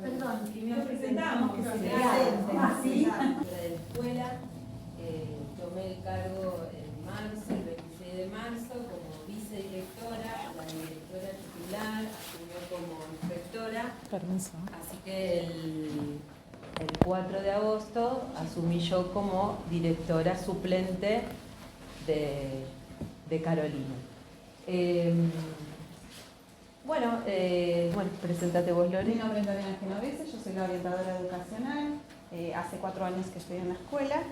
Perdón, Nos presentamos. que se Sí. De la escuela, tomé el cargo en marzo, el 26 de marzo, como vicedirectora, la directora titular asumió como inspectora. Permiso. Así que el 4 de agosto asumí yo como directora suplente de Carolina. Bueno, presentate vos, Lore. Mi nombre es Lorena Genovese, yo soy la orientadora educacional. Hace 4 años que estoy en la escuela.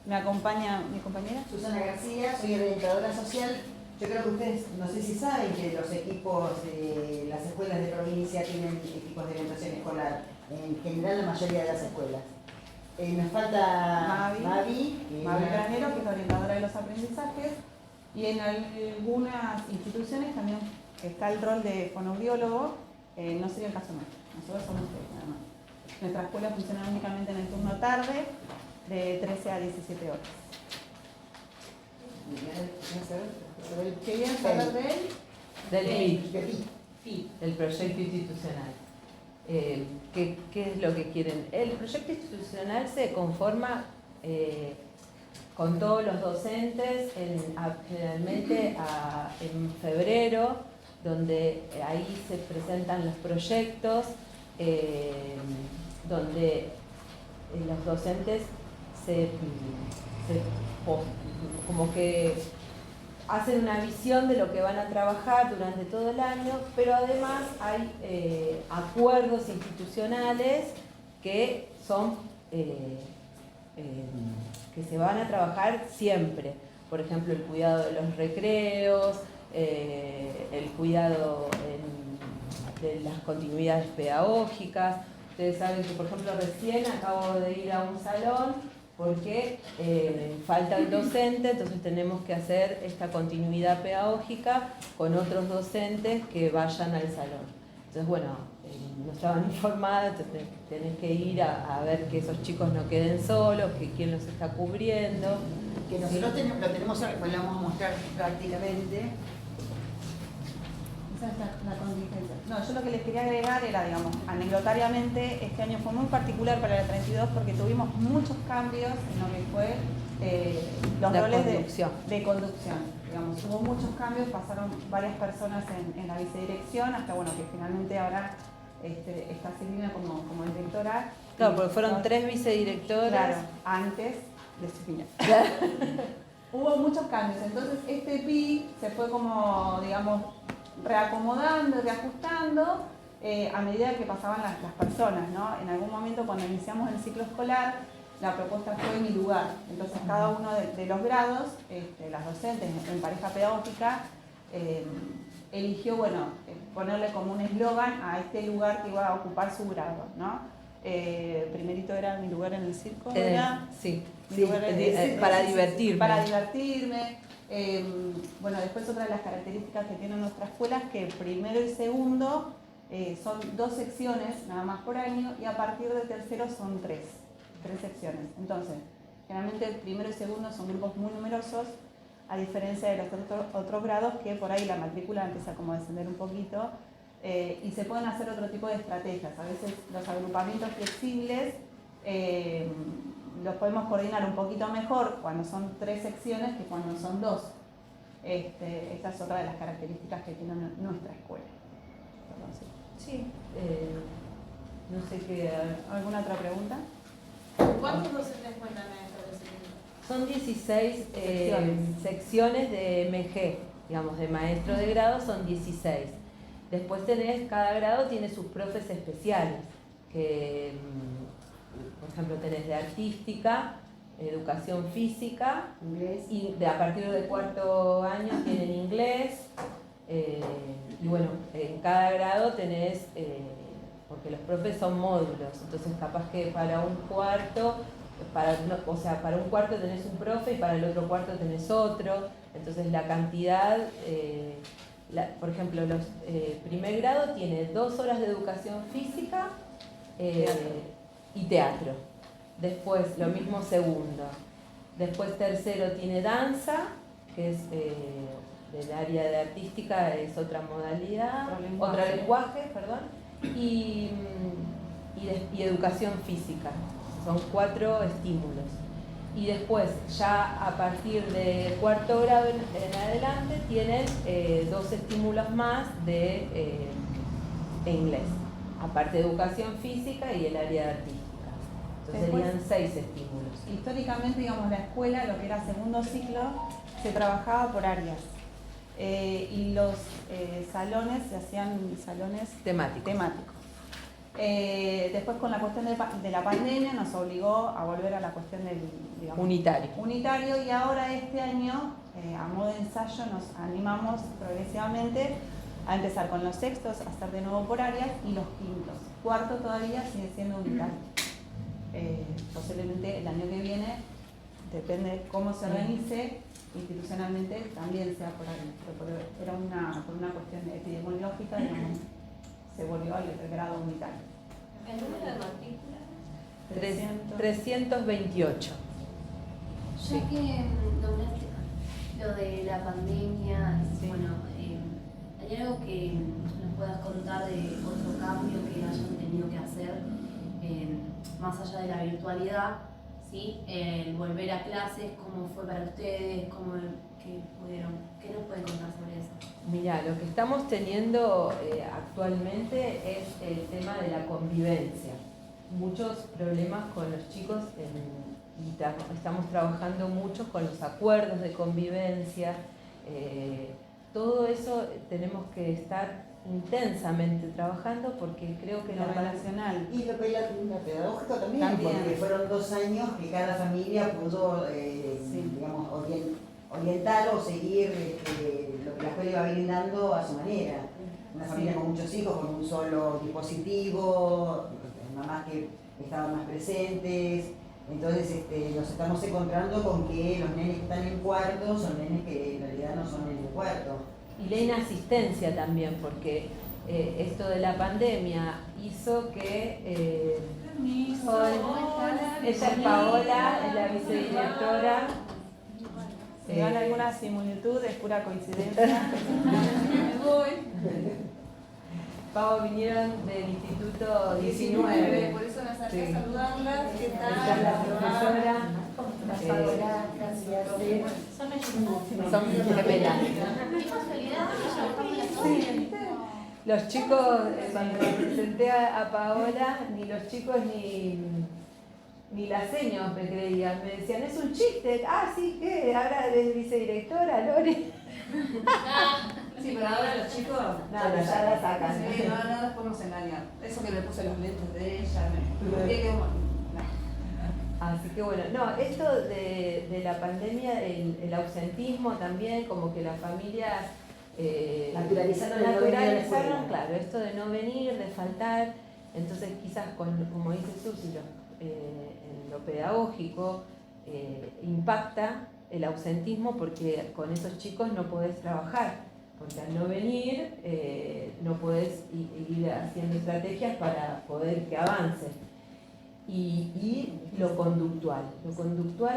Me acompaña mi compañera Susana García, soy orientadora social. Yo creo que ustedes, no sé si saben que los equipos, las escuelas de provincia tienen equipos de orientación escolar, en general la mayoría de las escuelas. Nos falta Mavi Granero, que es la orientadora de los aprendizajes, y en algunas instituciones también está el rol de fonoaudiólogo, no sería el caso nuestro, nosotros somos 3 nada más. Nuestra escuela funciona únicamente en el turno tarde, de 13 a 17 horas. ¿Querían saber de él? Del PI, el proyecto institucional. ¿Qué es lo que quieren? El proyecto institucional se conforma con todos los docentes generalmente en febrero, donde ahí se presentan los proyectos, donde los docentes como que hacen una visión de lo que van a trabajar durante todo el año, pero además hay acuerdos institucionales que son que se van a trabajar siempre. Por ejemplo, el cuidado de los recreos, el cuidado de las continuidades pedagógicas. Ustedes saben que, por ejemplo, recién acabo de ir a un salón porque falta el docente, entonces tenemos que hacer esta continuidad pedagógica con otros docentes que vayan al salón. Entonces, bueno, no estaban informadas, entonces tenés que ir a ver que esos chicos no queden solos, que quién los está cubriendo. Que nosotros Sí. lo tenemos, pues lo vamos a mostrar prácticamente. Esa es la contingencia. No, yo lo que les quería agregar era, digamos, anecdotariamente, este año fue muy particular para la 32 porque tuvimos muchos cambios en lo que fue los roles de conducción. Digamos, hubo muchos cambios, pasaron varias personas en la vicedirección, hasta bueno, que finalmente ahora está Silvina como directora. Claro, porque fueron 3 vicedirectoras. Claro, antes de Silvina. Hubo muchos cambios, entonces este PI se fue como, digamos, reacomodando, reajustando a medida que pasaban las personas, ¿no? En algún momento cuando iniciamos el ciclo escolar, la propuesta fue mi lugar. Entonces cada uno de los grados, las docentes en pareja pedagógica, eligió, bueno, ponerle como un eslogan a este lugar que iba a ocupar su grado, ¿no? Primerito era mi lugar en el circo, ¿verdad? Sí, Para divertirme. Para divertirme. Bueno, después otra de las características que tiene nuestra escuela es que primero y segundo son 2 secciones nada más por año y a partir de tercero son 3 secciones. Entonces, generalmente el primero y segundo son grupos muy numerosos, a diferencia de los otros grados que por ahí la matrícula empieza como a descender un poquito y se pueden hacer otro tipo de estrategias. A veces los agrupamientos flexibles los podemos coordinar un poquito mejor cuando son 3 secciones que cuando son 2. Esta es otra de las características que tiene nuestra escuela. Sí. No sé qué. ¿Alguna otra pregunta? ¿Cuántos docentes cuentan en esta procedimiento? Son 16 secciones de MG, digamos, de maestro de grado son 16. Después cada grado tiene sus profes especiales, que por ejemplo tenés de artística, educación física, Inglés. y a partir del 4º año tienen inglés, y bueno, en cada grado tenés, porque los profes son módulos, entonces capaz que para un cuarto tenés un profe y para el otro cuarto tenés otro, entonces la cantidad, por ejemplo, primer grado tiene 2 horas de educación física y teatro. Después lo mismo segundo. Después tercero tiene danza, que es del área de artística, es otra modalidad, otro lenguaje, perdón. Y y educación física. Son 4 estímulos. Y después, ya a partir de cuarto grado en adelante, tienen 2 estímulos más de inglés, aparte de educación física y el área artística. Entonces Después, serían 6 estímulos. históricamente, digamos, la escuela, lo que era segundo ciclo, se trabajaba por áreas. Y los salones se hacían salones temáticos. Después, con la cuestión de la pandemia, nos obligó a volver a la cuestión del, digamos, unitario, y ahora este año, a modo de ensayo, nos animamos progresivamente a empezar con los sextos, a hacer de nuevo por áreas, y los quintos. Cuarto todavía sigue siendo unitario. Posiblemente el año que viene, depende cómo se organice institucionalmente, también sea por áreas, pero por una cuestión epidemiológica, digamos, se volvió al grado unitario. ¿El número de matrícula? 328. Ya que nombraste lo de la pandemia, Sí. bueno, ¿hay algo que nos puedas contar de otro cambio que hayan tenido que hacer, más allá de la virtualidad, ¿sí? El volver a clases, ¿cómo fue para ustedes? ¿Qué nos pueden contar sobre eso? Mira, lo que estamos teniendo actualmente es el tema de la convivencia. Muchos problemas con los chicos estamos trabajando mucho con los acuerdos de convivencia. Todo eso tenemos que estar intensamente trabajando porque creo que Lo relacional. Y lo pedagógico también, porque fueron 2 años que cada familia pudo digamos, orientar o seguir lo que la escuela iba brindando a su manera. Una familia con muchos hijos, con un solo dispositivo, mamás que estaban más presentes. Entonces nos estamos encontrando con que los nenes que están en cuarto son nenes que en realidad no son nenes de cuarto. Y la inasistencia también, porque esto de la pandemia hizo que... ella es Paola, es la vicedirectora. Si van alguna similitud, es pura coincidencia. Me voy. Pau, vinieron del Instituto 19, 19. por eso me acerqué Sí. a saludarlas. ¿Qué tal? Ella es la profesora. Paola, gracias. Son gemelas. ¿Qué casualidad? Sí. Los chicos, cuando presenté a Paola, ni los chicos ni las señas me creían. Me decían, es un chiste. Ah, sí, ¿qué? Ahora eres vicedirectora, Lore. Sí, pero ahora los chicos. No, ya la sacan. Sí, no nos podemos engañar. Eso que me puse los lentes de ella, Así que bueno, no, esto de la pandemia, el ausentismo también, como que las familias Naturalizaron el no venir a la escuela. claro, esto de no venir, de faltar. Entonces quizás, como dice Susi, en lo pedagógico impacta el ausentismo porque con esos chicos no podés trabajar, porque al no venir no podés ir haciendo estrategias para poder que avance. Y lo conductual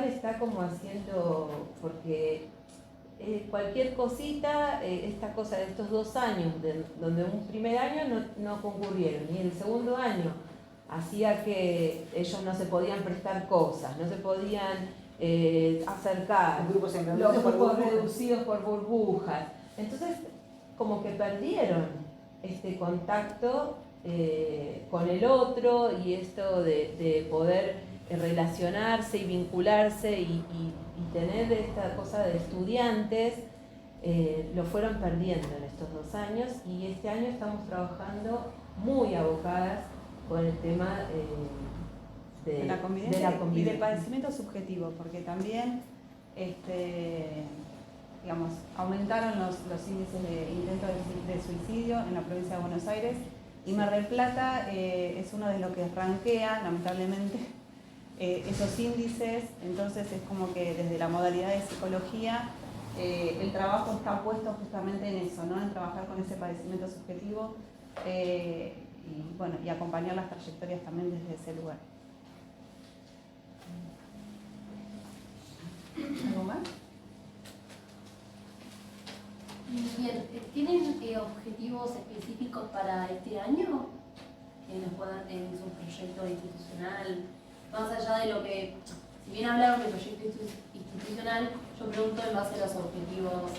está como haciendo, porque cualquier cosita, esta cosa de estos 2 años, donde un primer año no concurrieron, y el segundo año hacía que ellos no se podían prestar cosas, no se podían acercar, los grupos reducidos por burbujas. Entonces, como que perdieron este contacto con el otro y esto de poder relacionarse y vincularse y tener esta cosa de estudiantes, lo fueron perdiendo en estos 2 años, y este año estamos trabajando muy abocadas con el tema De la convivencia y del padecimiento subjetivo, porque también digamos, aumentaron los índices de intentos de suicidio en la provincia de Buenos Aires, y Mar del Plata es uno de los que ranquea, lamentablemente, esos índices. Entonces es como que desde la modalidad de psicología el trabajo está puesto justamente en eso, ¿no? En trabajar con ese padecimiento subjetivo y, bueno, y acompañar las trayectorias también desde ese lugar. ¿Algo más? Bien, ¿tienen objetivos específicos para este año que nos puedan en su proyecto institucional, más allá de lo que, si bien hablaron del proyecto institucional, yo pregunto en base a los objetivos.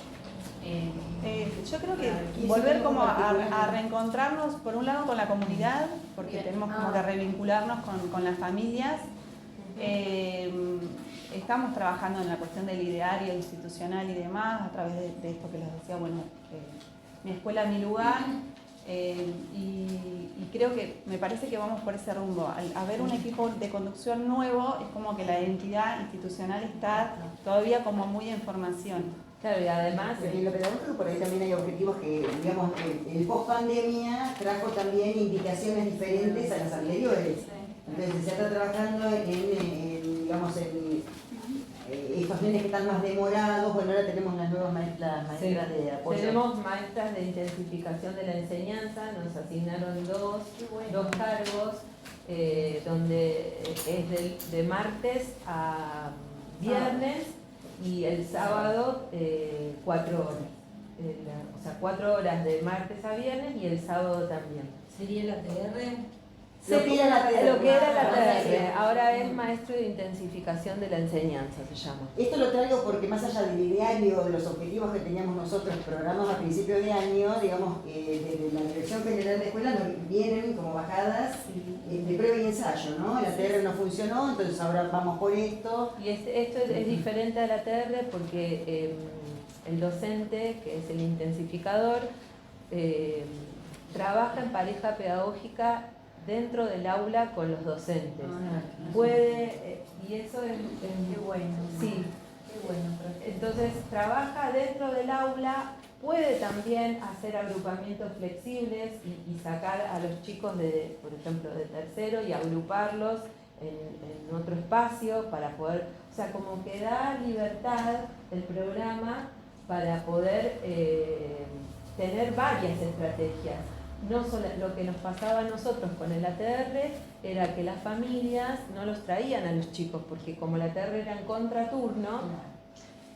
Yo creo que ¿Y volver eso como particular? a reencontrarnos, por un lado, con la comunidad, porque Bien. tenemos como que revincularnos con las familias. Estamos trabajando en la cuestión del ideario institucional y demás, a través de esto que les decía, bueno, mi escuela, mi lugar. Y creo que me parece que vamos por ese rumbo. Al haber un equipo de conducción nuevo, es como que la identidad institucional está todavía como muy en formación. Claro, y además, En lo pedagógico por ahí también hay objetivos que, digamos, el post-pandemia trajo también indicaciones diferentes a las anteriores. Entonces se está trabajando digamos, estos nenes que están más demorados. Bueno, ahora tenemos las nuevas maestras de apoyo. tenemos maestras de intensificación de la enseñanza, nos asignaron dos cargos, donde es de martes a viernes y el sábado 4 horas. O sea, 4 horas de martes a viernes y el sábado también. ¿Sería la TR? Lo que era la TR. Lo que era la Sí. TR, ahora es maestro de intensificación de la enseñanza, se llama. Esto lo traigo porque más allá del ideario, de los objetivos que teníamos nosotros programados a principio de año, digamos, desde la Dirección General de Escuelas nos vienen como bajadas de prueba y ensayo, ¿no? La TR no funcionó, entonces ahora vamos por esto. Y esto es diferente a la TR porque el docente, que es el intensificador, trabaja en pareja pedagógica dentro del aula con los docentes. Puede, y eso es Qué bueno. sí. Qué bueno, profe. Entonces trabaja dentro del aula, puede también hacer agrupamientos flexibles y sacar a los chicos por ejemplo, de tercero y agruparlos en otro espacio para poder, o sea, como que da libertad el programa para poder tener varias estrategias. No solo lo que nos pasaba a nosotros con el ATR era que las familias no los traían a los chicos, porque como la ATR era en contraturno,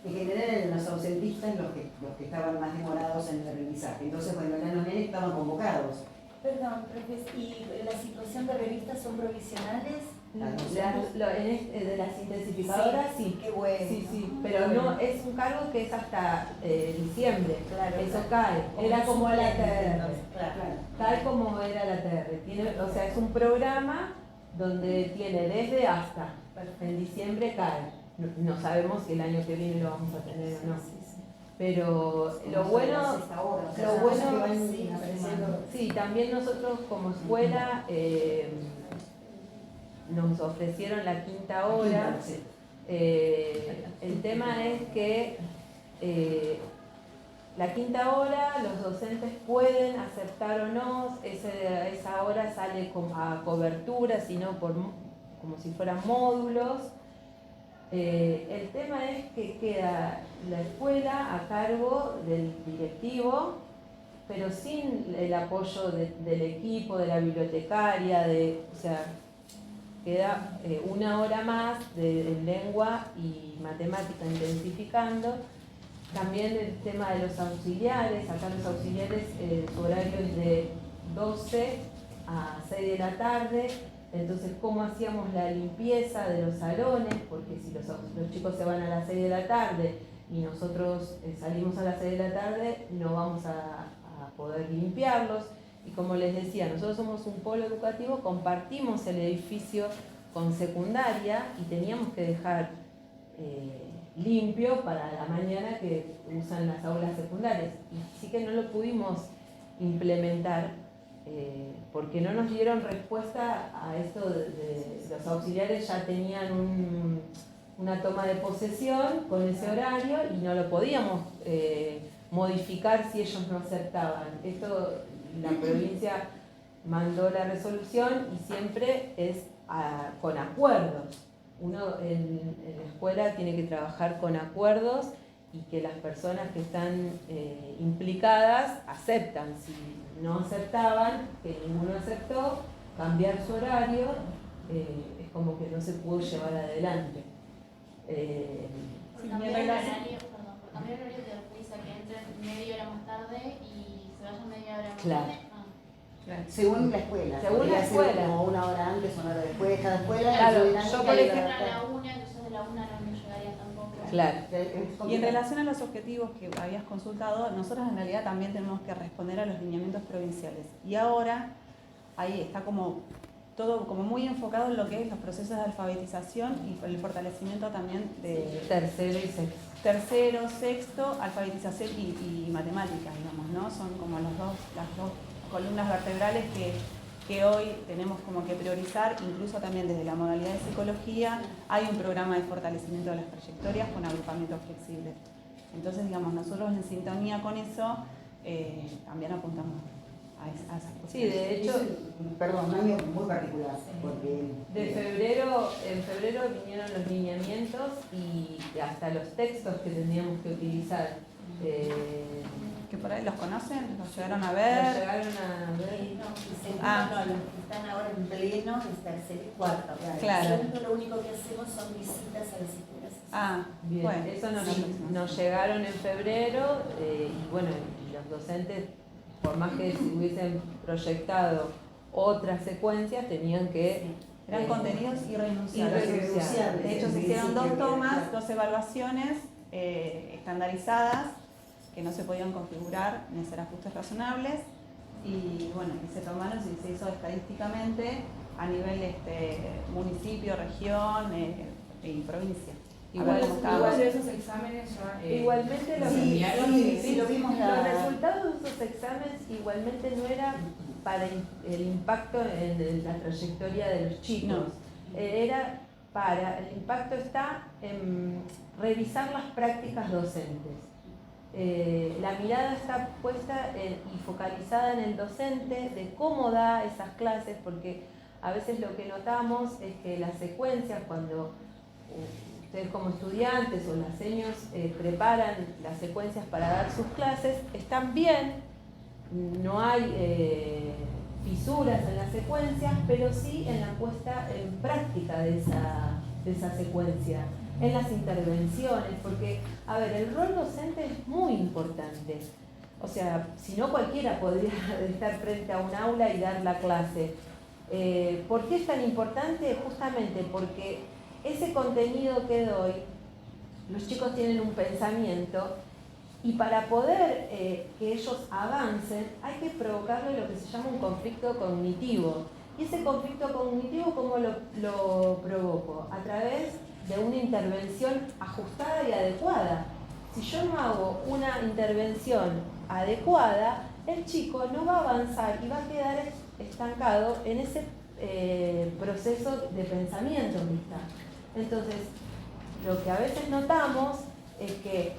En general eran los ausentistas los que estaban más demorados en el aprendizaje. Entonces, bueno, eran los nenes que estaban convocados. Perdón, profe, ¿y la situación de revistas son provisionales? de las intensificadoras sí. Qué bueno. Sí, pero no, es un cargo que es hasta diciembre. Claro, Eso claro. cae. Era como la Claro. TR. Claro. Cae como era la TR. O sea, es un programa donde tiene desde hasta. En diciembre cae. No sabemos si el año que viene lo vamos a tener o no. Pero lo bueno, sí, también nosotros como escuela nos ofrecieron la quinta hora. El tema es que la quinta hora los docentes pueden aceptar o no, esa hora sale a cobertura, sino como si fueran módulos. El tema es que queda la escuela a cargo del directivo, pero sin el apoyo del equipo, de la bibliotecaria, o sea, queda una hora más de lengua y matemática intensificando. También el tema de los auxiliares, acá los auxiliares, su horario es de 12 a 6 de la tarde. Entonces, ¿cómo hacíamos la limpieza de los salones? Porque si los chicos se van a las 6 de la tarde y nosotros salimos a las 6 de la tarde, no vamos a poder limpiarlos. Y como les decía, nosotros somos un polo educativo, compartimos el edificio con secundaria y teníamos que dejar limpio para la mañana que usan las aulas secundarias. Y sí que no lo pudimos implementar porque no nos dieron respuesta a esto los auxiliares ya tenían una toma de posesión con ese horario y no lo podíamos modificar si ellos no aceptaban. Esto la provincia mandó la resolución y siempre es con acuerdos. Uno en la escuela tiene que trabajar con acuerdos y que las personas que están implicadas aceptan. Si no aceptaban, que ninguno aceptó, cambiar su horario, es como que no se pudo llevar adelante. Por cambiar el horario, te autoriza que entren media hora más tarde y se vayan media hora más Claro. tarde. Según la escuela. Según la Podría ser escuela, de cada escuela. Claro, su yo dinámica por y la ejemplo- A la adaptan. una, entonces de la una no llegaría tampoco. Claro. Y en relación a los objetivos que habías consultado, nosotros en realidad también tenemos que responder a los lineamientos provinciales. Y ahora ahí está como todo como muy enfocado en lo que es los procesos de alfabetización y el fortalecimiento también de Tercero y sexto. tercero, sexto, alfabetización y matemáticas, digamos, ¿no? Son como las dos columnas vertebrales que hoy tenemos como que priorizar, incluso también desde la modalidad de psicología hay un programa de fortalecimiento de las trayectorias con agrupamientos flexibles. Entonces, digamos, nosotros en sintonía con eso también apuntamos a esas cosas. Sí, de hecho, Perdón, un año muy particular, porque en febrero vinieron los lineamientos y hasta los textos que tendríamos que utilizar. Que por ahí los conocen, los llegaron a Los ver. llegaron a ver. No, y segundo Ah. no, los que están ahora en pleno es tercero y cuarto. Claro. Segundo, lo único que hacemos son visitas a las escuelas. Ah, Bien, bueno. eso sí. nos llegaron en febrero y bueno, y los docentes, por más que se hubiesen proyectado otras secuencias, tenían que... Eran contenidos irrenunciables. Irrenunciables. De hecho, se hicieron 2 tomas, 2 evaluaciones estandarizadas que no se podían configurar ni hacer ajustes razonables y bueno, y se tomaron y se hizo estadísticamente a nivel municipio, región y provincia. Igual- Cómo estaba. Igual de esos exámenes ya. Igualmente los, Sí, sí, lo vimos los resultados de esos exámenes igualmente no era para el impacto en la trayectoria de los chicos. No. Era para, el impacto está en revisar las prácticas docentes. La mirada está puesta y focalizada en el docente de cómo da esas clases, porque a veces lo que notamos es que las secuencias, cuando ustedes como estudiantes o las seños preparan las secuencias para dar sus clases, están bien, no hay fisuras en las secuencias, pero sí en la puesta en práctica de esa secuencia, en las intervenciones, porque, a ver, el rol docente es muy importante. O sea, si no cualquiera podría estar frente a un aula y dar la clase. ¿Por qué es tan importante? Justamente porque ese contenido que doy, los chicos tienen un pensamiento y para poder que ellos avancen hay que provocarle lo que se llama un conflicto cognitivo. Y ese conflicto cognitivo, ¿cómo lo provoco? A través de una intervención ajustada y adecuada. Si yo no hago una intervención adecuada, el chico no va a avanzar y va a quedar estancado en ese proceso de pensamiento que está. Entonces, lo que a veces notamos es que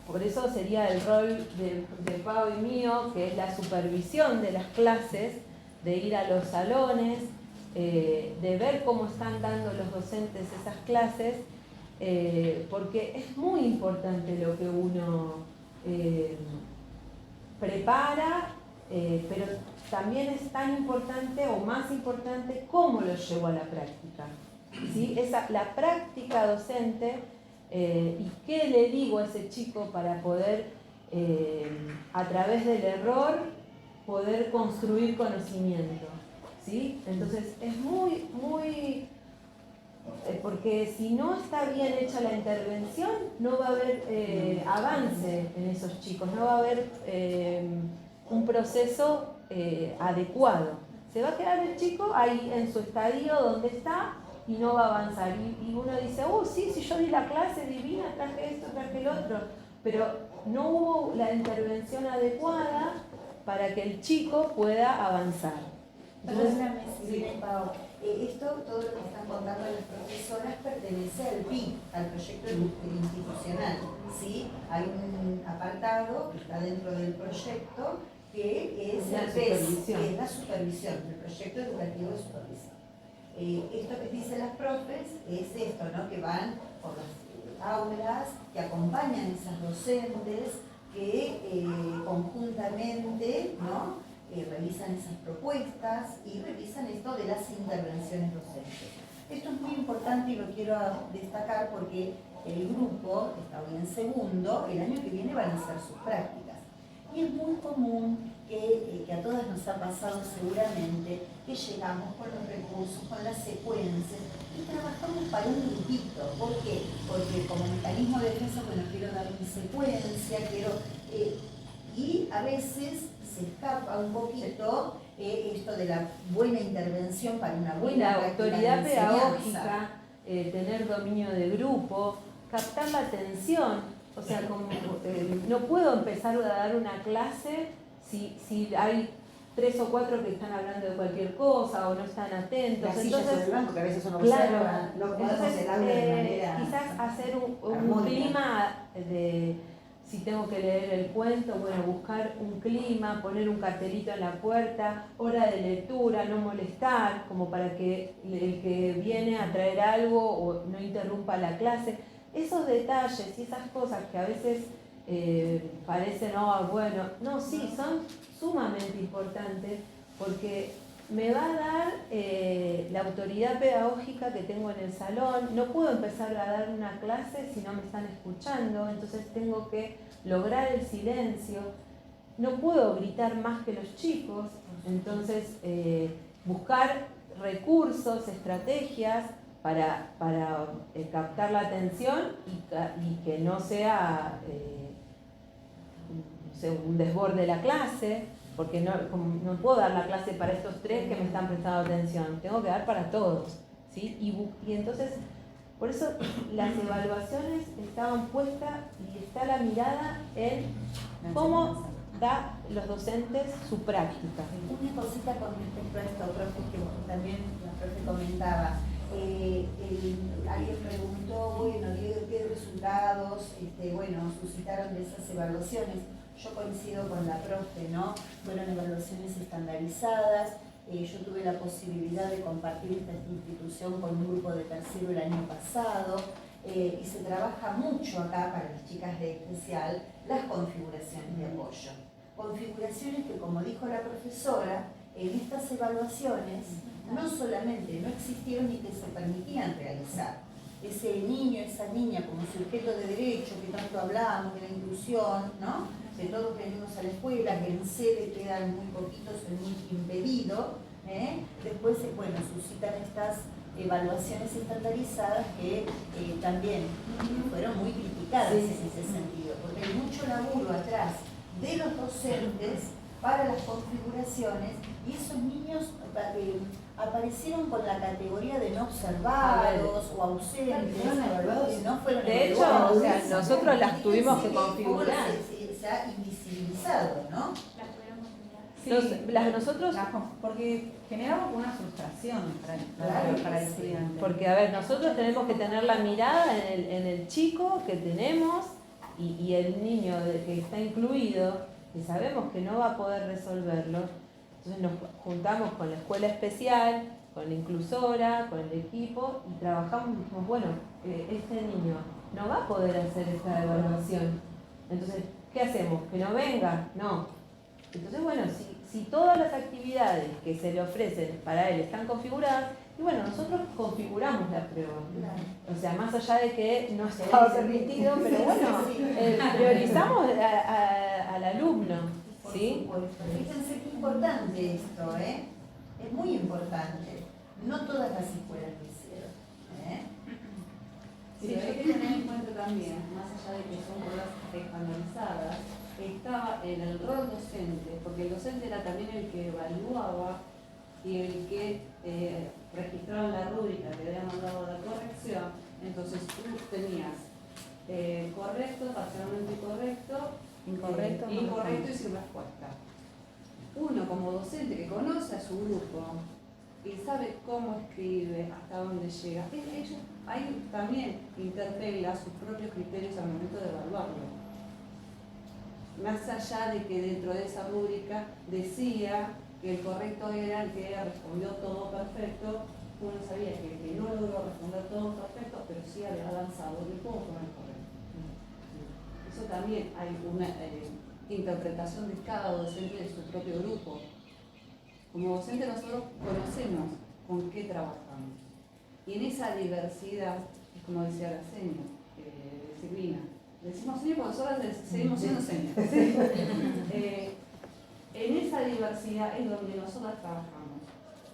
por eso sería el rol de Pau y mío, que es la supervisión de las clases, de ir a los salones, de ver cómo están dando los docentes esas clases, porque es muy importante lo que uno prepara, pero también es tan importante o más importante cómo lo llevo a la práctica. ¿Sí? La práctica docente y qué le digo a ese chico para poder, a través del error, poder construir conocimiento. ¿Sí? Entonces es muy, porque si no está bien hecha la intervención, no va a haber avance en esos chicos, no va a haber un proceso adecuado. Se va a quedar el chico ahí en su estadio donde está y no va a avanzar. Y uno dice, sí, yo di la clase divina, traje esto, traje el otro, pero no hubo la intervención adecuada para que el chico pueda avanzar. Perdóname, Silvina y Pau. Esto, todo lo que están contando las profesoras, pertenece al PI, al proyecto institucional. ¿Sí? Hay un apartado que está dentro del proyecto que es La el PES, supervisión. que es la supervisión, el proyecto educativo de supervisión. Esto que dicen las profes es esto, ¿no? Que van por las aulas, que acompañan esas docentes, que conjuntamente, ¿no? Revisan esas propuestas y revisan esto de las intervenciones docentes. Esto es muy importante y lo quiero destacar porque el grupo, que está hoy en segundo, el año que viene van a hacer sus prácticas. Y es muy común que a todas nos ha pasado seguramente, que llegamos con los recursos, con las secuencias, y trabajamos para un grupito. ¿Por qué? Porque como mecanismo de defensa, bueno, quiero dar mi secuencia, y a veces se escapa un poquito esto de la buena intervención para una Y buena la autoridad práctica de enseñanza. pedagógica, tener dominio de grupo, captar la atención. O sea, como, no puedo empezar a dar una clase si hay 3 o 4 que están hablando de cualquier cosa o no están atentos. Las sillas sobre el banco, que a veces uno claro, observa, no podemos entonces, el aula de manera quizás hacer un armónica. clima de, si tengo que leer el cuento, bueno, buscar un clima, poner un cartelito en la puerta, hora de lectura, no molestar, como para que el que viene a traer algo o no interrumpa la clase. Esos detalles y esas cosas que a veces parecen, bueno, no, sí, son sumamente importantes porque me va a dar la autoridad pedagógica que tengo en el salón. No puedo empezar a dar una clase si no me están escuchando, entonces tengo que lograr el silencio. No puedo gritar más que los chicos, entonces buscar recursos, estrategias para captar la atención y que no sea un desborde de la clase, porque no puedo dar la clase para estos 3 que me están prestando atención, tengo que dar para todos, ¿sí? Y entonces, por eso las evaluaciones estaban puestas y está la mirada en cómo da los docentes su práctica. Una cosita con respecto a esto, profe, que también la profe comentaba. Alguien preguntó, bueno, ¿qué resultados suscitaron de esas evaluaciones? Yo coincido con la profe, ¿no? Fueron evaluaciones estandarizadas. Yo tuve la posibilidad de compartir esta institución con un grupo de tercero el año pasado y se trabaja mucho acá para las chicas de especial las configuraciones de apoyo. Configuraciones que, como dijo la profesora, en estas evaluaciones no solamente no existieron ni que se permitían realizar. Ese niño, esa niña como sujeto de derecho que tanto hablamos, de la inclusión, ¿no? Que todos venimos a la escuela, que en sede quedan muy poquitos, muy impedidos. Después, suscitan estas evaluaciones estandarizadas que también fueron muy criticadas en ese sentido, porque hay mucho laburo atrás de los docentes para las configuraciones y esos niños aparecieron con la categoría de no observados o ausentes, fueron evaluados. no fueron De hecho, evaluados. o sea, nosotros las tuvimos que configurar. Se ha invisibilizado, ¿no? Nosotros, porque generamos una frustración para el estudiante. porque a ver, nosotros tenemos que tener la mirada en el chico que tenemos y el niño que está incluido, que sabemos que no va a poder resolverlo. Entonces nos juntamos con la escuela especial, con la inclusora, con el equipo y trabajamos y dijimos, bueno, este niño no va a poder hacer esta evaluación. Entonces, ¿qué hacemos? ¿Que no venga? No. Entonces, bueno, si todas las actividades que se le ofrecen para él están configuradas, y bueno, nosotros configuramos la prueba. O sea, más allá de que no estaba permitido, pero bueno, priorizamos al alumno. ¿Sí? Fíjense qué importante esto, es muy importante. No todas las escuelas lo hicieron. Sí, hay que tener en cuenta también, más allá de que son pruebas estandarizadas, estaba en el rol docente, porque el docente era también el que evaluaba y el que registraba en la rúbrica que había mandado la corrección. Entonces tú tenías correcto, parcialmente correcto, incorrecto y sin respuesta. Uno como docente que conoce a su grupo y sabe cómo escribe, hasta dónde llega, ellos ahí también interpela sus propios criterios al momento de evaluarlo. Más allá de que dentro de esa rúbrica decía que el correcto era el que respondió todo perfecto, uno sabía que el que no logró responder todo perfecto, pero sí había avanzado, le puedo poner correcto. Eso también hay una interpretación de cada docente de su propio grupo. Como docente nosotros conocemos con qué trabajamos. Y en esa diversidad, es como decía la señora Silvina, decimos señor porque nosotros seguimos siendo señas. En esa diversidad es donde nosotros trabajamos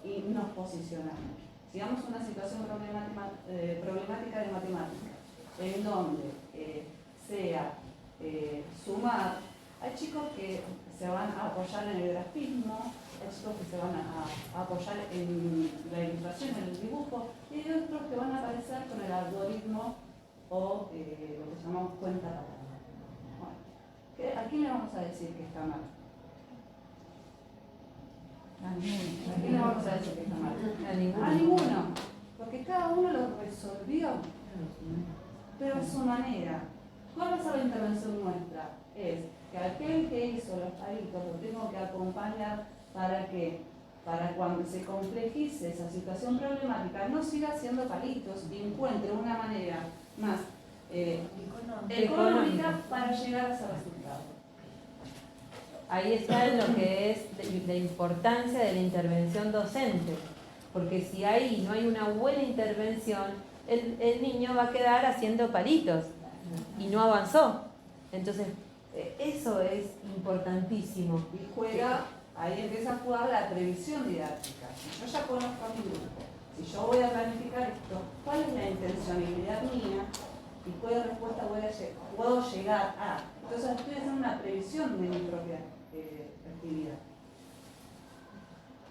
y nos posicionamos. Si damos una situación problemática de matemáticas, en donde sea sumar, hay chicos que se van a apoyar en el grafismo, hay chicos que se van a apoyar en la ilustración, en el dibujo, y hay otros que van a aparecer con el algoritmo o lo que llamamos cuenta paterna. Bueno, ¿a quién le vamos a decir que está mal? ¿A quién le vamos a decir que está mal? A ninguno. Porque cada uno lo resolvió, pero a su manera. ¿Cuál va a ser la intervención nuestra? Es que aquel que hizo los palitos lo tengo que acompañar para cuando se complejice esa situación problemática no siga haciendo palitos y encuentre una manera más económica para llegar a ese resultado. Ahí está lo que es la importancia de la intervención docente, porque si ahí no hay una buena intervención, el niño va a quedar haciendo palitos y no avanzó. Entonces, eso es importantísimo. Y juega, ahí empieza a jugar la previsión didáctica. Si yo ya conozco a mi grupo, si yo voy a planificar esto, ¿cuál es la intencionalidad mía? ¿Y cuál respuesta puedo llegar a? Entonces estoy haciendo una previsión de mi propia actividad.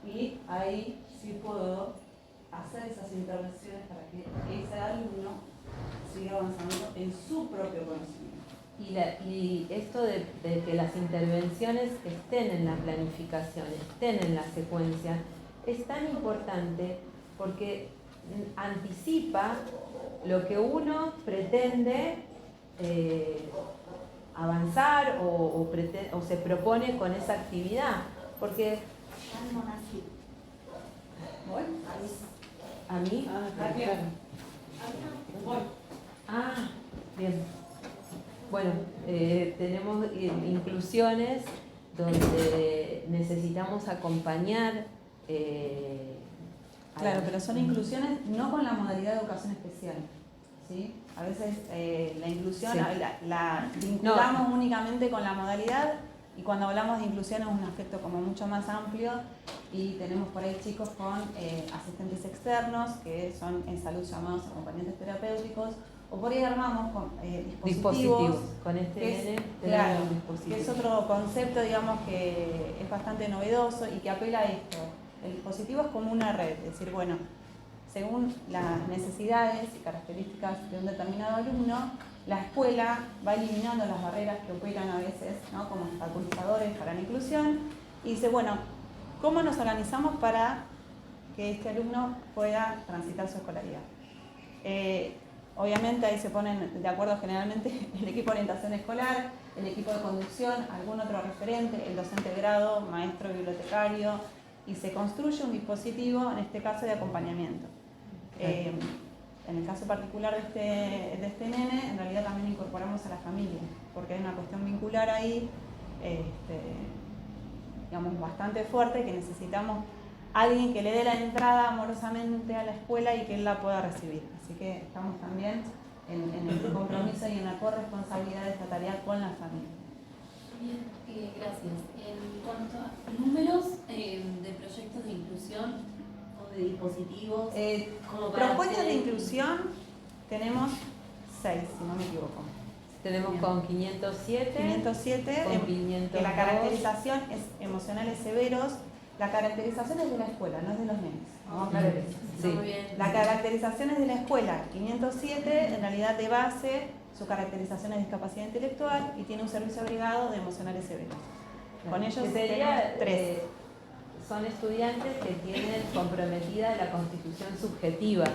Y ahí sí puedo hacer esas intervenciones para que ese alumno siga avanzando en su propio conocimiento. Y esto de que las intervenciones estén en la planificación, estén en la secuencia, es tan importante porque anticipa lo que uno pretende avanzar o se propone con esa actividad. Porque ¿Voy? a mí, Bien. Voy. bien. Bueno, tenemos inclusiones donde necesitamos acompañar. Claro, pero son inclusiones no con la modalidad de educación especial, ¿sí? A veces la inclusión Sí. la vinculamos únicamente con la modalidad y cuando hablamos de inclusión es un aspecto como mucho más amplio y tenemos por ahí chicos con asistentes externos que son en salud llamados acompañantes terapéuticos o por ahí armamos con dispositivos. Con este que es, nene claro, tenemos un dispositivo. que es otro concepto, digamos, que es bastante novedoso y que apela a esto. El dispositivo es como una red, es decir, bueno, según las necesidades y características de un determinado alumno, la escuela va eliminando las barreras que operan a veces, ¿no?, como obstaculizadores para la inclusión y dice, bueno, ¿cómo nos organizamos para que este alumno pueda transitar su escolaridad? Obviamente ahí se ponen de acuerdo generalmente el equipo de orientación escolar, el equipo de conducción, algún otro referente, el docente de grado, maestro, bibliotecario, y se construye un dispositivo, en este caso de acompañamiento. En el caso particular de este nene, en realidad también incorporamos a la familia, porque hay una cuestión vincular ahí, digamos, bastante fuerte, que necesitamos alguien que le dé la entrada amorosamente a la escuela y que él la pueda recibir. Así que estamos también en el compromiso y en la corresponsabilidad de esta tarea con la familia. Bien, gracias. En cuanto a números de proyectos de inclusión o de dispositivos, como para Propuestas de hacer- inclusión tenemos 6, si no me equivoco. Tenemos Bien. con 507, 507, con 502. que la caracterización es emocionales severos. La caracterización es de la escuela, no es de los nenes. Vamos a aclarar eso. Sí. Muy bien. La caracterización es de la escuela. 507, en realidad de base, su caracterización es discapacidad intelectual y tiene un servicio agregado de emocionales severos. Con ellos Que sería, tenemos 3. son estudiantes que tienen comprometida la constitución subjetiva,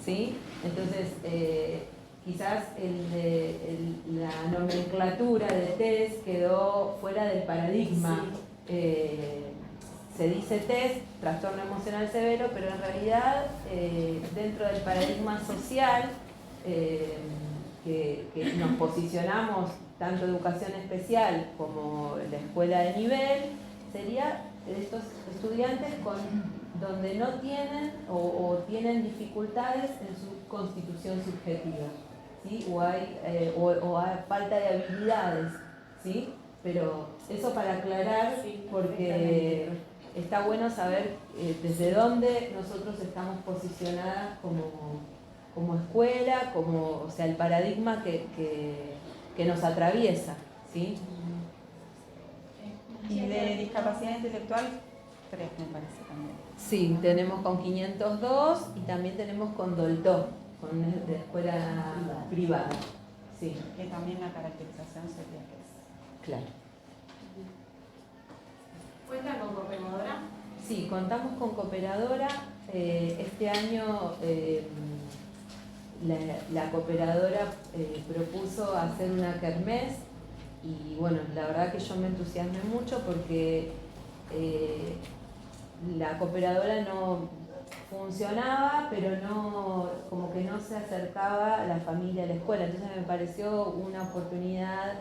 ¿sí? Entonces, quizás la nomenclatura de test quedó fuera del paradigma. Se dice test, trastorno emocional severo, pero en realidad dentro del paradigma social que nos posicionamos tanto educación especial como la escuela de nivel, sería estos estudiantes donde no tienen o tienen dificultades en su constitución subjetiva, ¿sí? O hay falta de habilidades, ¿sí? Pero Eso para aclarar, Sí, porque está bueno saber desde dónde nosotros estamos posicionadas como escuela, o sea, el paradigma que nos atraviesa, ¿sí? Y de discapacidad intelectual, 3 me parece también. Sí, tenemos con 502 y también tenemos con Dolto, con de escuela privada. Sí, Que también la caracterización sería que es. claro. ¿Cuentan con cooperadora? Sí, contamos con cooperadora. Este año la cooperadora propuso hacer una kermés y bueno, la verdad que yo me entusiasmé mucho porque la cooperadora no funcionaba, pero no, como que no se acercaba a la familia a la escuela. Entonces me pareció una oportunidad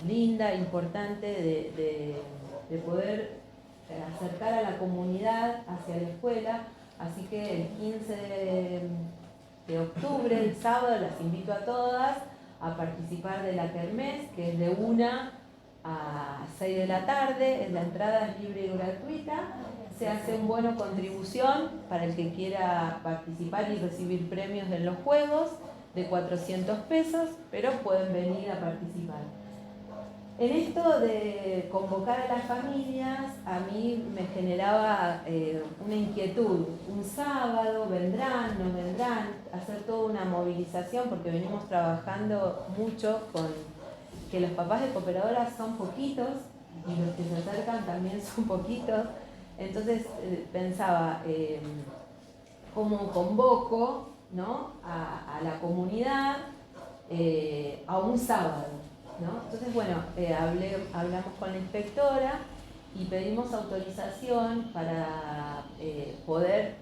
linda, importante de poder acercar a la comunidad hacia la escuela. Así que el 15 de octubre, el sábado, las invito a todas a participar de la kermés, que es de 1 a 6 de la tarde. La entrada es libre y gratuita. Se hace un bono contribución para el que quiera participar y recibir premios en los juegos de 400 pesos, pero pueden venir a participar. En esto de convocar a las familias, a mí me generaba una inquietud. Un sábado, ¿vendrán, no vendrán? Hacer toda una movilización, porque venimos trabajando mucho con que los papás de cooperadoras son poquitos y los que se acercan también son poquitos. Entonces pensaba, ¿cómo convoco, ¿no?, a la comunidad a un sábado? ¿No? Entonces, bueno, hablamos con la inspectora y pedimos autorización para poder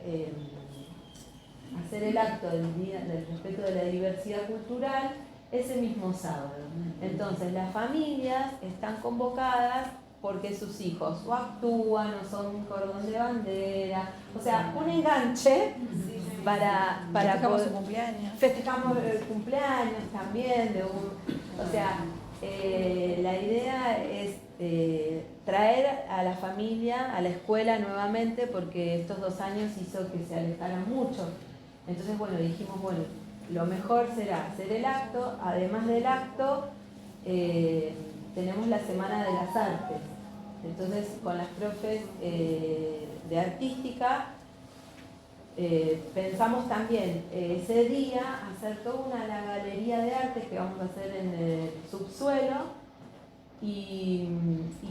hacer el acto del Día del Respeto de la Diversidad Cultural ese mismo sábado. Entonces, las familias están convocadas porque sus hijos o actúan o son un cordón de bandera, o sea, un enganche para Festejamos poder, su cumpleaños. festejamos el cumpleaños también de o sea, la idea es traer a la familia a la escuela nuevamente, porque estos 2 años hizo que se alejaran mucho. Entonces, bueno, dijimos, bueno, lo mejor será hacer el acto. Además del acto, tenemos la Semana de las Artes. Entonces, con las profes de artística, pensamos también ese día hacer toda una galería de artes que vamos a hacer en el subsuelo y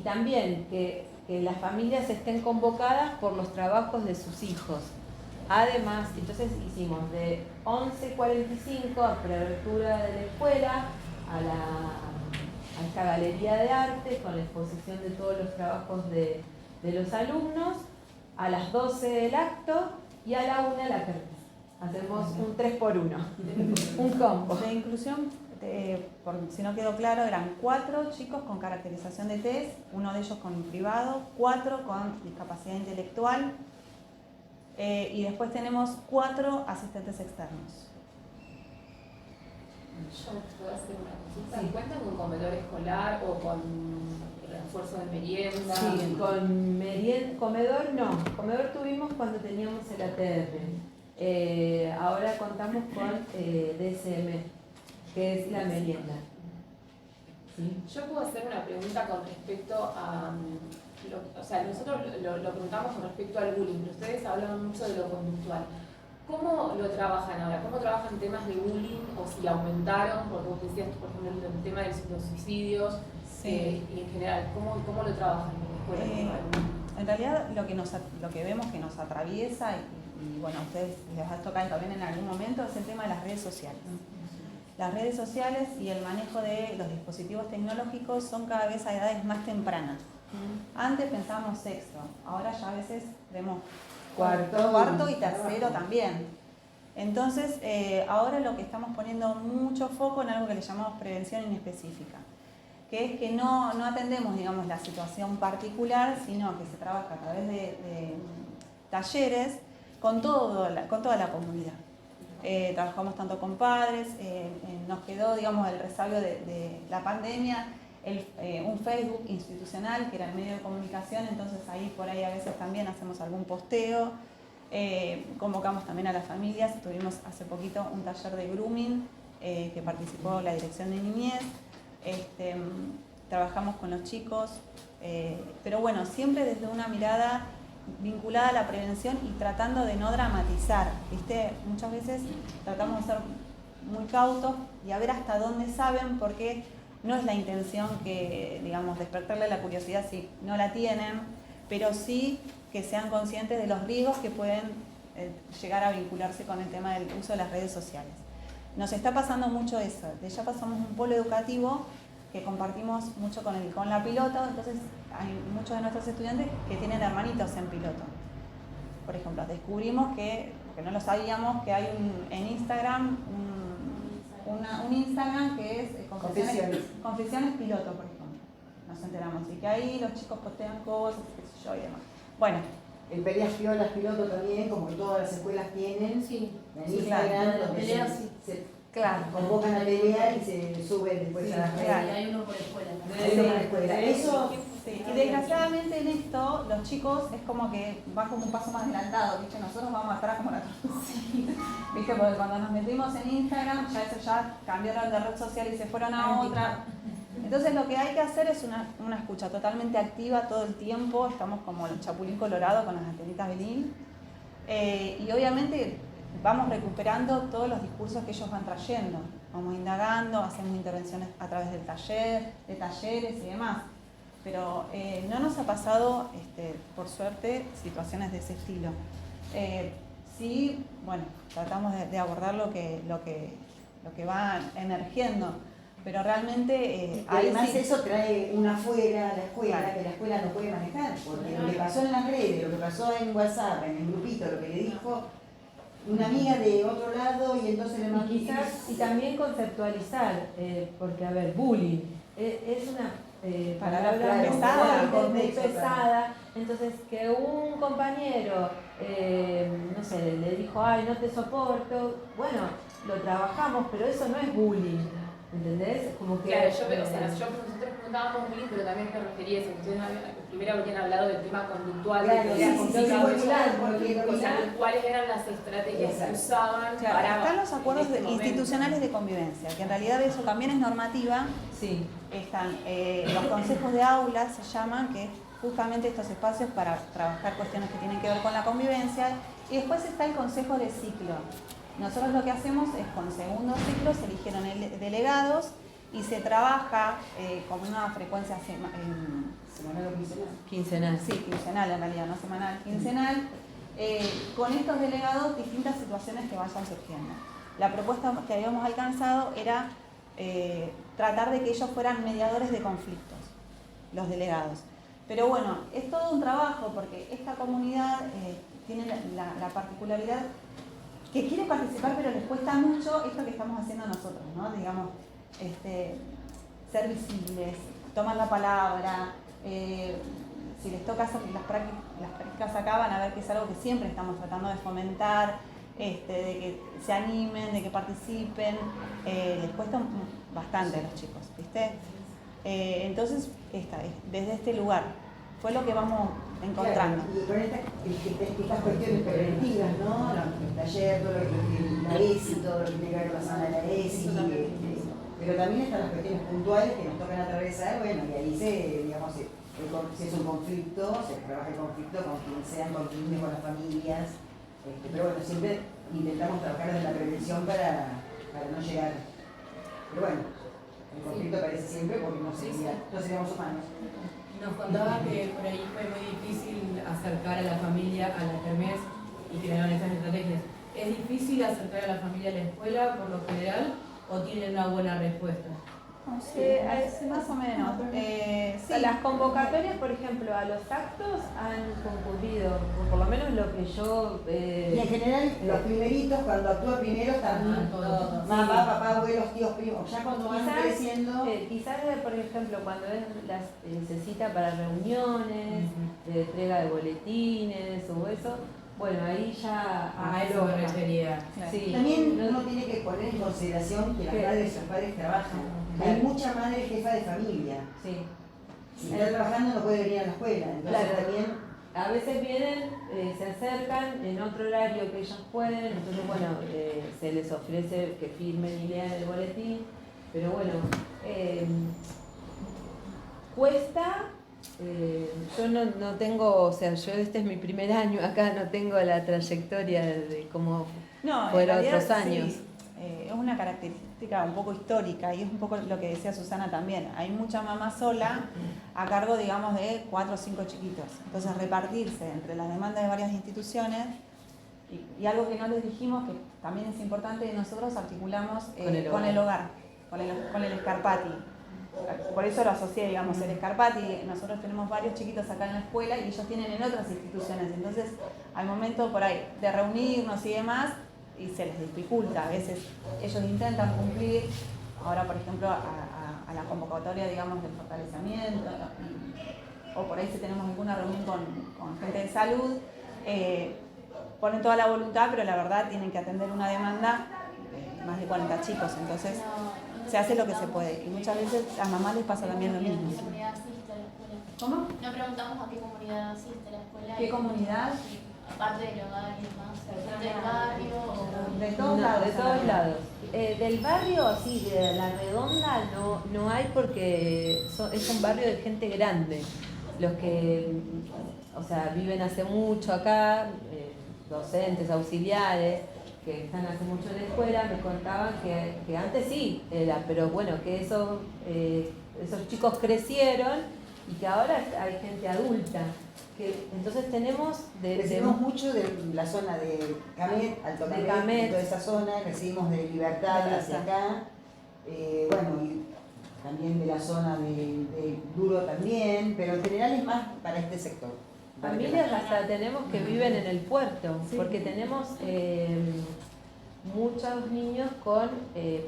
también que las familias estén convocadas por los trabajos de sus hijos. Además, entonces hicimos de 11:45 apertura de la escuela a esta galería de arte con la exposición de todos los trabajos de los alumnos, a las 12 el acto y a la 1 la kermés. Hacemos un 3x1, un combo. De inclusión, por si no quedó claro, eran 4 chicos con caracterización de TES, uno de ellos con privado, 4 con discapacidad intelectual y después tenemos 4 asistentes externos. Yo puedo hacer una consulta. Sí. ¿Cuentan con comedor escolar o con refuerzo de merienda? Sí, con comedor no. Comedor tuvimos cuando teníamos el ATR. Ahora contamos con DSM, que es la merienda. ¿Sí? Yo puedo hacer una pregunta con respecto a... o sea, nosotros lo preguntamos con respecto al bullying, pero ustedes hablan mucho de lo conductual. ¿Cómo lo trabajan ahora? ¿Cómo trabajan temas de bullying o si aumentaron? Porque vos decías, por ejemplo, el tema de los suicidios y en general, ¿cómo lo trabajan en la escuela? En realidad lo que vemos que nos atraviesa y bueno, a ustedes les va a tocar también en algún momento es el tema de las redes sociales. Las redes sociales y el manejo de los dispositivos tecnológicos son cada vez a edades más tempranas. Antes pensábamos sexto, ahora ya a veces vemos cuarto y tercero también. Entonces, ahora lo que estamos poniendo mucho foco en algo que le llamamos prevención inespecífica, que es que no atendemos, digamos, la situación particular, sino que se trabaja a través de talleres con toda la comunidad. Trabajamos tanto con padres, nos quedó, digamos, el resabio de la pandemia, un Facebook institucional que era el medio de comunicación, entonces ahí por ahí a veces también hacemos algún posteo. Convocamos también a las familias, tuvimos hace poquito un taller de grooming que participó la Dirección de Niñez. Trabajamos con los chicos, pero bueno, siempre desde una mirada vinculada a la prevención y tratando de no dramatizar, ¿viste? Muchas veces tratamos de ser muy cautos y a ver hasta dónde saben, porque no es la intención que, digamos, despertarle la curiosidad si no la tienen, pero sí que sean conscientes de los riesgos que pueden llegar a vincularse con el tema del uso de las redes sociales. Nos está pasando mucho eso, ya pasamos un polo educativo que compartimos mucho con la piloto, entonces hay muchos de nuestros estudiantes que tienen hermanitos en piloto. Por ejemplo, descubrimos que no lo sabíamos, que hay en Instagram un Instagram que es confesiones piloto, por ejemplo. Nos enteramos y que ahí los chicos postean cosas, qué sé yo y demás. Bueno. El Peleas Piolas Piloto también, como que todas las escuelas tienen, Sí. en Instagram, Claro, donde peleas, se Claro. convocan a pelear y se suben después a las Y redes. hay uno por escuela también. Hay uno por escuela. Eso, Sí, y desgraciadamente en esto los chicos es como que van como un paso más adelantado, ¿viste? Nosotros vamos atrás como la tortuga. ¿Viste? Porque cuando nos metimos en Instagram ya cambiaron de red social y se fueron a otra. Entonces lo que hay que hacer es una escucha totalmente activa todo el tiempo, estamos como el chapulín colorado con las antenitas Belín. Y obviamente vamos recuperando todos los discursos que ellos van trayendo, vamos indagando, hacemos intervenciones a través de talleres y demás. Pero no nos ha pasado, por suerte, situaciones de ese estilo. Sí, bueno, tratamos de abordar lo que va emergiendo, pero realmente además sí. eso trae una fuera a la escuela, Claro. que la escuela no puede manejar, porque lo que pasó en las redes, lo que pasó en WhatsApp, en el grupito, lo que le dijo una amiga de otro lado y entonces le mandó. Y también conceptualizar, porque a ver, bullying es una palabra Claro, pesada, claro, muy contexto, pesada, entonces que un compañero, no sé, le dijo, ay, no te soporto, bueno, lo trabajamos, pero eso no es bullying, ¿entendés? Como que, Claro, nosotros preguntábamos bullying, pero también me refería a eso. Ustedes primero habían hablado del tema conductual, Claro, de sí, la sí, o sea, cuáles eran las estrategias que usaban Claro, para... están los acuerdos en este momento. institucionales de convivencia, que en realidad eso también es normativa. sí. Están los consejos de aula, se llaman, que es justamente estos espacios para trabajar cuestiones que tienen que ver con la convivencia. Y después está el consejo de ciclo. Nosotros lo que hacemos es con segundo ciclo se eligieron delegados y se trabaja con una frecuencia ¿Semanal o quincenal? Quincenal. sí, quincenal en realidad, no semanal, quincenal, con estos delegados distintas situaciones que vayan surgiendo. La propuesta que habíamos alcanzado era tratar de que ellos fueran mediadores de conflictos, los delegados. Pero bueno, es todo un trabajo porque esta comunidad tiene la particularidad que quiere participar, pero les cuesta mucho esto que estamos haciendo nosotros, ¿no? Digamos, ser visibles, tomar la palabra, si les toca hacer las prácticas acá van a ver que es algo que siempre estamos tratando de fomentar, de que se animen, de que participen, les cuesta bastante a los chicos, ¿viste? Entonces, desde este lugar fue lo que vamos encontrando. Claro, y con estas cuestiones preventivas, ¿no? El taller, todo lo que la ESI, todo lo que tiene que ver con la zona de la ESI, pero también están las cuestiones puntuales que nos tocan atravesar, bueno, y ahí digamos, si es un conflicto, se trabaja el conflicto con quien sean, con las familias, pero bueno, siempre intentamos trabajar desde la prevención para no llegar. Pero bueno, el conflicto aparece siempre porque no seríamos humanos. Nos contaba que por ahí fue muy difícil acercar a la familia a la kermés y crearon estas estrategias. ¿Es difícil acercar a la familia a la escuela por lo general o tienen una buena respuesta? Más o menos. Sí. Las convocatorias, por ejemplo, a los actos han concurrido, por lo menos lo que yo... Y en general, los primeritos, cuando actúa primero, están todos. Mamá, papá, abuelos, tíos, primos. Ya cuando van creciendo... quizás, por ejemplo, cuando se cita para reuniones, de entrega de boletines o eso, bueno, ahí ya A eso me refería. Sí. También No- uno tiene que poner en consideración que las madres y los padres trabajan. Claro. Hay mucha madre jefa de familia. sí. Si está trabajando no puede venir a la escuela. Entonces Claro. también A veces vienen, se acercan en otro horario que ellos pueden, entonces bueno, se les ofrece que firmen y lean el boletín, pero bueno, cuesta, yo no tengo, o sea, yo este es mi primer año acá, no tengo la trayectoria de cómo No, en fueron realidad, otros años. sí, es una característica un poco histórica y es un poco lo que decía Susana también. Hay mucha mamá sola a cargo, digamos, de 4 o 5 chiquitos. Entonces, repartirse entre las demandas de varias instituciones y algo que no les dijimos, que también es importante, nosotros articulamos con el hogar, con el Scarpati. Por eso lo asocié, digamos, el Scarpati. Nosotros tenemos varios chiquitos acá en la escuela y ellos tienen en otras instituciones. Entonces, al momento por ahí de reunirnos y demás, y se les dificulta. A veces ellos intentan cumplir, ahora por ejemplo a la convocatoria, digamos, del fortalecimiento, o por ahí si tenemos alguna reunión con gente de salud, ponen toda la voluntad, pero la verdad tienen que atender una demanda de más de 40 chicos, entonces se hace lo que se puede. Y muchas veces a mamás les pasa también lo mismo. ¿Qué comunidad asiste a la escuela? ¿Cómo? No preguntamos a qué comunidad asiste a la escuela. ¿Qué comunidad? Sí, aparte del hogar y demás. ¿Gente del barrio o...? De todos No, lados. de todos lados. Del barrio, así, de la redonda, no hay porque es un barrio de gente grande. Los que, o sea, viven hace mucho acá, docentes, auxiliares, que están hace mucho en la escuela, me contaban que antes sí era, pero bueno, que esos chicos crecieron y que ahora hay gente adulta. Que entonces tenemos recibimos mucho de la zona de Camet, Alto De Camet, Camet. toda esa zona, recibimos de Libertad hacia acá, bueno, y también de la zona de Duro también, pero en general es más para este sector. familias hasta tenemos que viven en el puerto, Sí. porque tenemos muchos niños con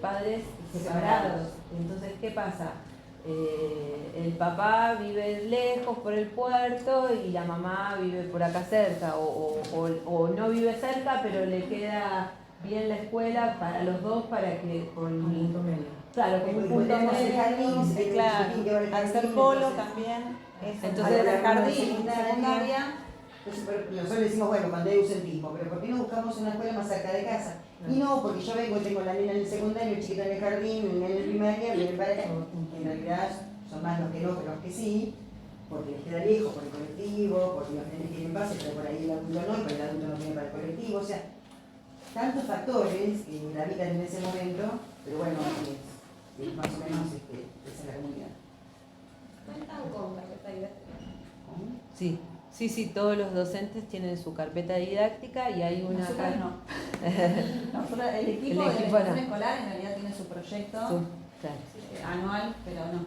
padres separados. Entonces, ¿qué pasa? El papá vive lejos por el puerto y la mamá vive por acá cerca, o no vive cerca, pero le queda bien la escuela para los dos, para que claro, como un punto medio. Claro, al ser polo también. Entonces, el jardín, secundaria. Entonces, nosotros decimos, bueno, cuando hay ausentismo, pero ¿por qué no buscamos una escuela más cerca de casa? Y no, porque yo vengo y tengo la nena en el secundario, el chiquito en el jardín, el nene en el primario, y el padre, en realidad son más los que no que los que sí, porque les queda lejos por el colectivo, porque los nenes tienen base, pero por ahí el adulto no, y por el adulto no tiene para el colectivo, o sea, tantos factores que gravitan en ese momento, pero bueno, es más o menos esa es la comunidad. ¿Cuentan con carpeta didáctica? Sí, todos los docentes tienen su carpeta didáctica y hay una Nosotros acá. no. Nosotros, el equipo de la equipo no. educación escolar en realidad tiene su proyecto Claro. anual, pero no.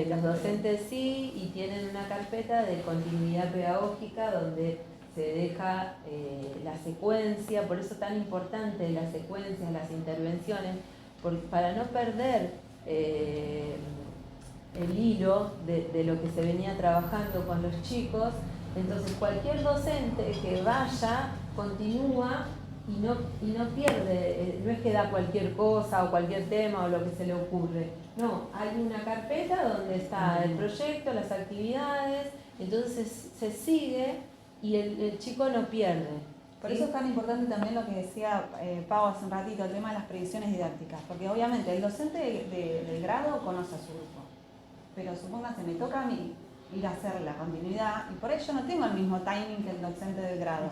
Los docentes sí, y tienen una carpeta de continuidad pedagógica donde se deja la secuencia, por eso tan importante las secuencias, las intervenciones, para no perder el hilo de lo que se venía trabajando con los chicos. Entonces cualquier docente que vaya continúa y no pierde, no es que da cualquier cosa o cualquier tema o lo que se le ocurre. No, hay una carpeta donde está el proyecto, las actividades, entonces se sigue y el chico no pierde. Por ¿sí? eso es tan importante también lo que decía Pau hace un ratito, el tema de las previsiones didácticas, porque obviamente el docente del grado conoce a su grupo, pero supóngase, me toca a mí ir a hacer la continuidad y por ello no tengo el mismo timing que el docente del grado.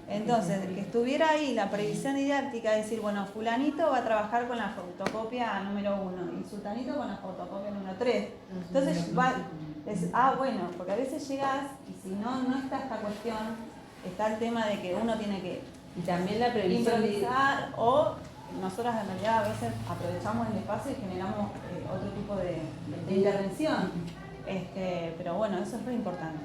Entonces, que estuviera ahí la previsión didáctica, decir, bueno, fulanito va a trabajar con la fotocopia número 1 y sultanito con la fotocopia número 3. Entonces, bueno, porque a veces llegás y si no está esta cuestión, está el tema de que uno tiene que Y también la previsión improvisar o nosotras en realidad a veces aprovechamos el espacio y generamos otro tipo de intervención. Pero bueno, eso es muy importante.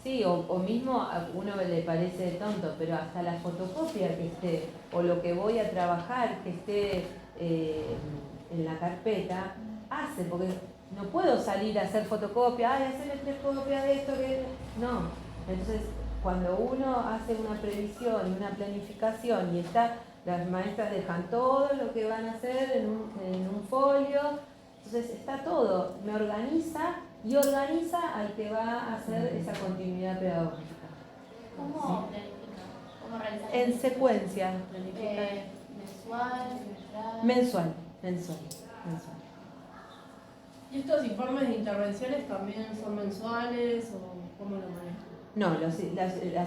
Sí, o mismo a uno le parece tonto, pero hasta la fotocopia que esté, o lo que voy a trabajar que esté en la carpeta, hace, porque no puedo salir a hacer fotocopia, hacerle 3 copias de esto, que no. Entonces, cuando uno hace una previsión y una planificación y las maestras dejan todo lo que van a hacer en un folio, entonces está todo, me organiza y organiza al que va a hacer esa continuidad pedagógica. ¿Cómo planifica? ¿Cómo realizar? En secuencia, Mensual, mensual. ¿Y estos informes de intervenciones también son mensuales o cómo lo manejan? No, las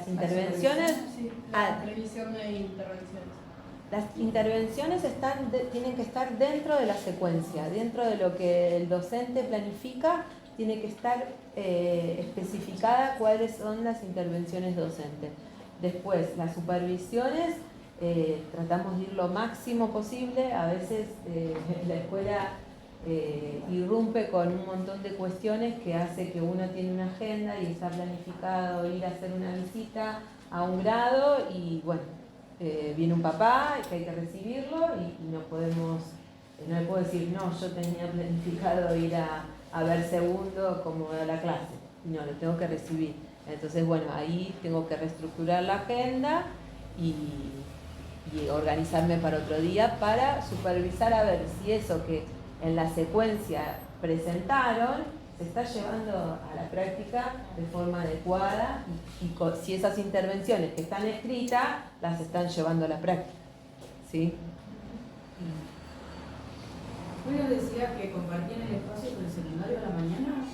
intervenciones, Sí, la previsión de intervenciones. las intervenciones tienen que estar dentro de la secuencia, dentro de lo que el docente planifica, tiene que estar especificada cuáles son las intervenciones docentes. Después, las supervisiones, tratamos de ir lo máximo posible, a veces la escuela irrumpe con un montón de cuestiones que hace que uno tiene una agenda y está planificado ir a hacer una visita a un grado y bueno, viene un papá que hay que recibirlo y no le puedo decir, no, yo tenía planificado ir a ver segundo como a la clase, no, lo tengo que recibir. Entonces, bueno, ahí tengo que reestructurar la agenda y organizarme para otro día para supervisar a ver si eso que en la secuencia presentaron se está llevando a la práctica de forma adecuada y si esas intervenciones que están escritas las están llevando a la práctica. ¿Sí? Julio decía que compartían el espacio con el secundario a la mañana.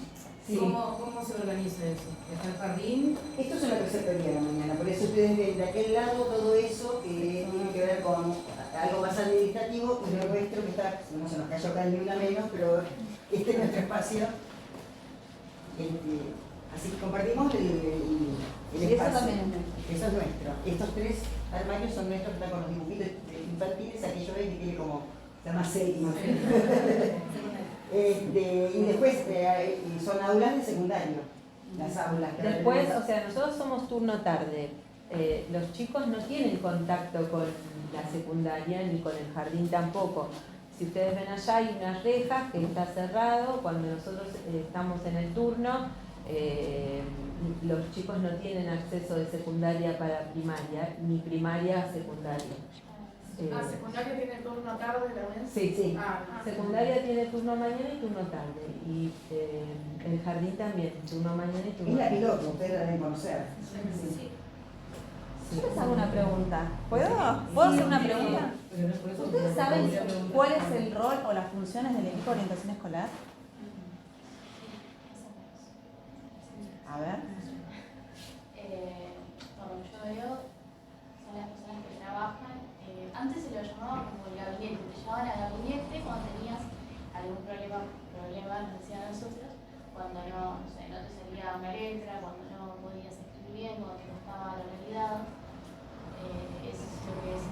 Sí. ¿Cómo se organiza eso? ¿Está el jardín? Esto es una preceptoría de la mañana, por eso ustedes ven de aquel lado todo eso que tiene que ver con algo más administrativo y lo nuestro que está, no se nos cayó acá ni una menos, pero este es nuestro espacio. Así que compartimos el Y eso espacio. también es nuestro. Eso es nuestro. Estos 3 armarios son nuestros, están con los dibujitos infantiles, aquello ven que tiene como, se llama serie. Y después son aulas de secundario, las aulas. que Después, tenemos. o sea, nosotros somos turno tarde. Los chicos no tienen contacto con la secundaria ni con el jardín tampoco. Si ustedes ven allá hay unas rejas que está cerrado. Cuando nosotros estamos en el turno, los chicos no tienen acceso de secundaria para primaria, ni primaria a secundaria. ¿Secundaria tiene turno tarde también? Sí, sí. Ah, Secundaria tiene turno mañana y turno tarde. Y el jardín también, turno mañana y turno Es la tarde. piloto, ustedes la deben conocer. Sí. Yo les hago una pregunta. ¿Puedo hacer una pregunta? Pero no es por eso que ¿Ustedes no saben podría preguntar. cuál es el rol o las funciones del equipo de orientación escolar? A ver. Por lo que yo veo, son las personas que trabajan. Antes se lo llamaba como el gabinete. Te llamaban al gabinete cuando tenías algún problema, nos decían a nosotros, cuando no sé, no te salía una letra, cuando no podías escribir bien, cuando te costaba la realidad. Eso es lo que es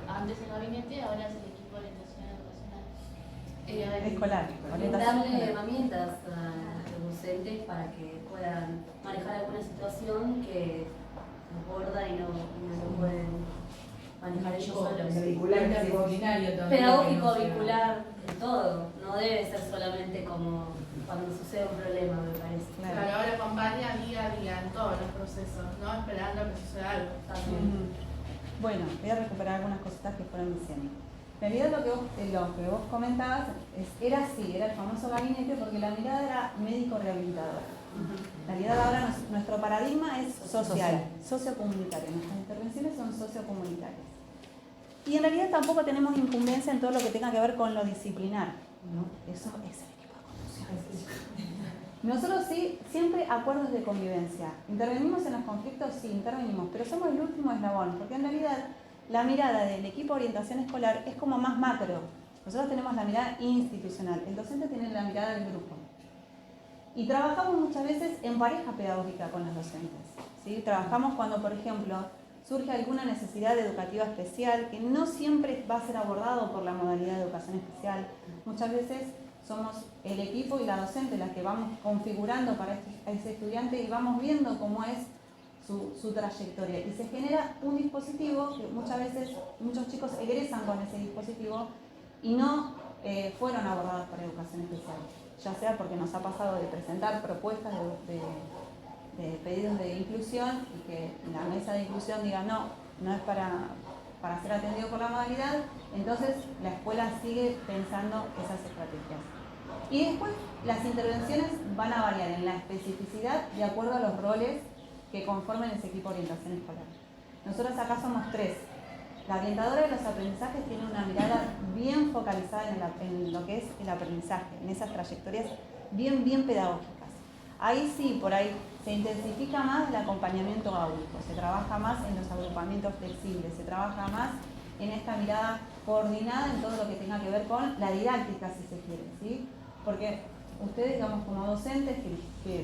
antes el gabinete, ahora es el equipo de orientación educacional. Escolar. Orientación Darle escolar. herramientas a los docentes para que puedan manejar alguna situación que desborda y no lo pueden manejar ellos solos. Interdisciplinario también. Pedagógico, que no sea- vincular, en todo. No debe ser solamente como cuando sucede un problema, me parece. Claro. Claro, ahora acompaña día a día en todos los procesos, no esperando que suceda algo. También. Bueno, voy a recuperar algunas cositas que fueron diciendo. En realidad lo que vos comentabas era así, era el famoso gabinete porque la mirada era médico rehabilitador. En realidad ahora nuestro paradigma es social, sociocomunitario. Nuestras intervenciones son sociocomunitarias. Y en realidad tampoco tenemos incumbencia en todo lo que tenga que ver con lo disciplinar, ¿no? Eso es el equipo de conducción. Nosotros sí, siempre acuerdos de convivencia. ¿Intervenimos en los conflictos? Sí, intervenimos, pero somos el último eslabón, porque en realidad la mirada del equipo de orientación escolar es como más macro. Nosotros tenemos la mirada institucional, el docente tiene la mirada del grupo. Y trabajamos muchas veces en pareja pedagógica con los docentes, ¿sí? Trabajamos cuando, por ejemplo, surge alguna necesidad educativa especial que no siempre va a ser abordado por la modalidad de educación especial. Muchas veces somos el equipo y la docente las que vamos configurando para ese estudiante y vamos viendo cómo es su trayectoria. Y se genera un dispositivo que muchas veces muchos chicos egresan con ese dispositivo y no fueron abordados para educación especial. Ya sea porque nos ha pasado de presentar propuestas pedidos de inclusión y que la mesa de inclusión diga no es para ser atendido por la modalidad, entonces la escuela sigue pensando esas estrategias. Y después las intervenciones van a variar en la especificidad de acuerdo a los roles que conformen ese equipo de orientación escolar. Nosotros acá somos 3. La orientadora de los aprendizajes tiene una mirada bien focalizada en lo que es el aprendizaje, en esas trayectorias bien pedagógicas. Ahí sí, por ahí se intensifica más el acompañamiento áulico, se trabaja más en los agrupamientos flexibles, se trabaja más en esta mirada coordinada en todo lo que tenga que ver con la didáctica, si se quiere, ¿sí? Porque ustedes, digamos, como docentes,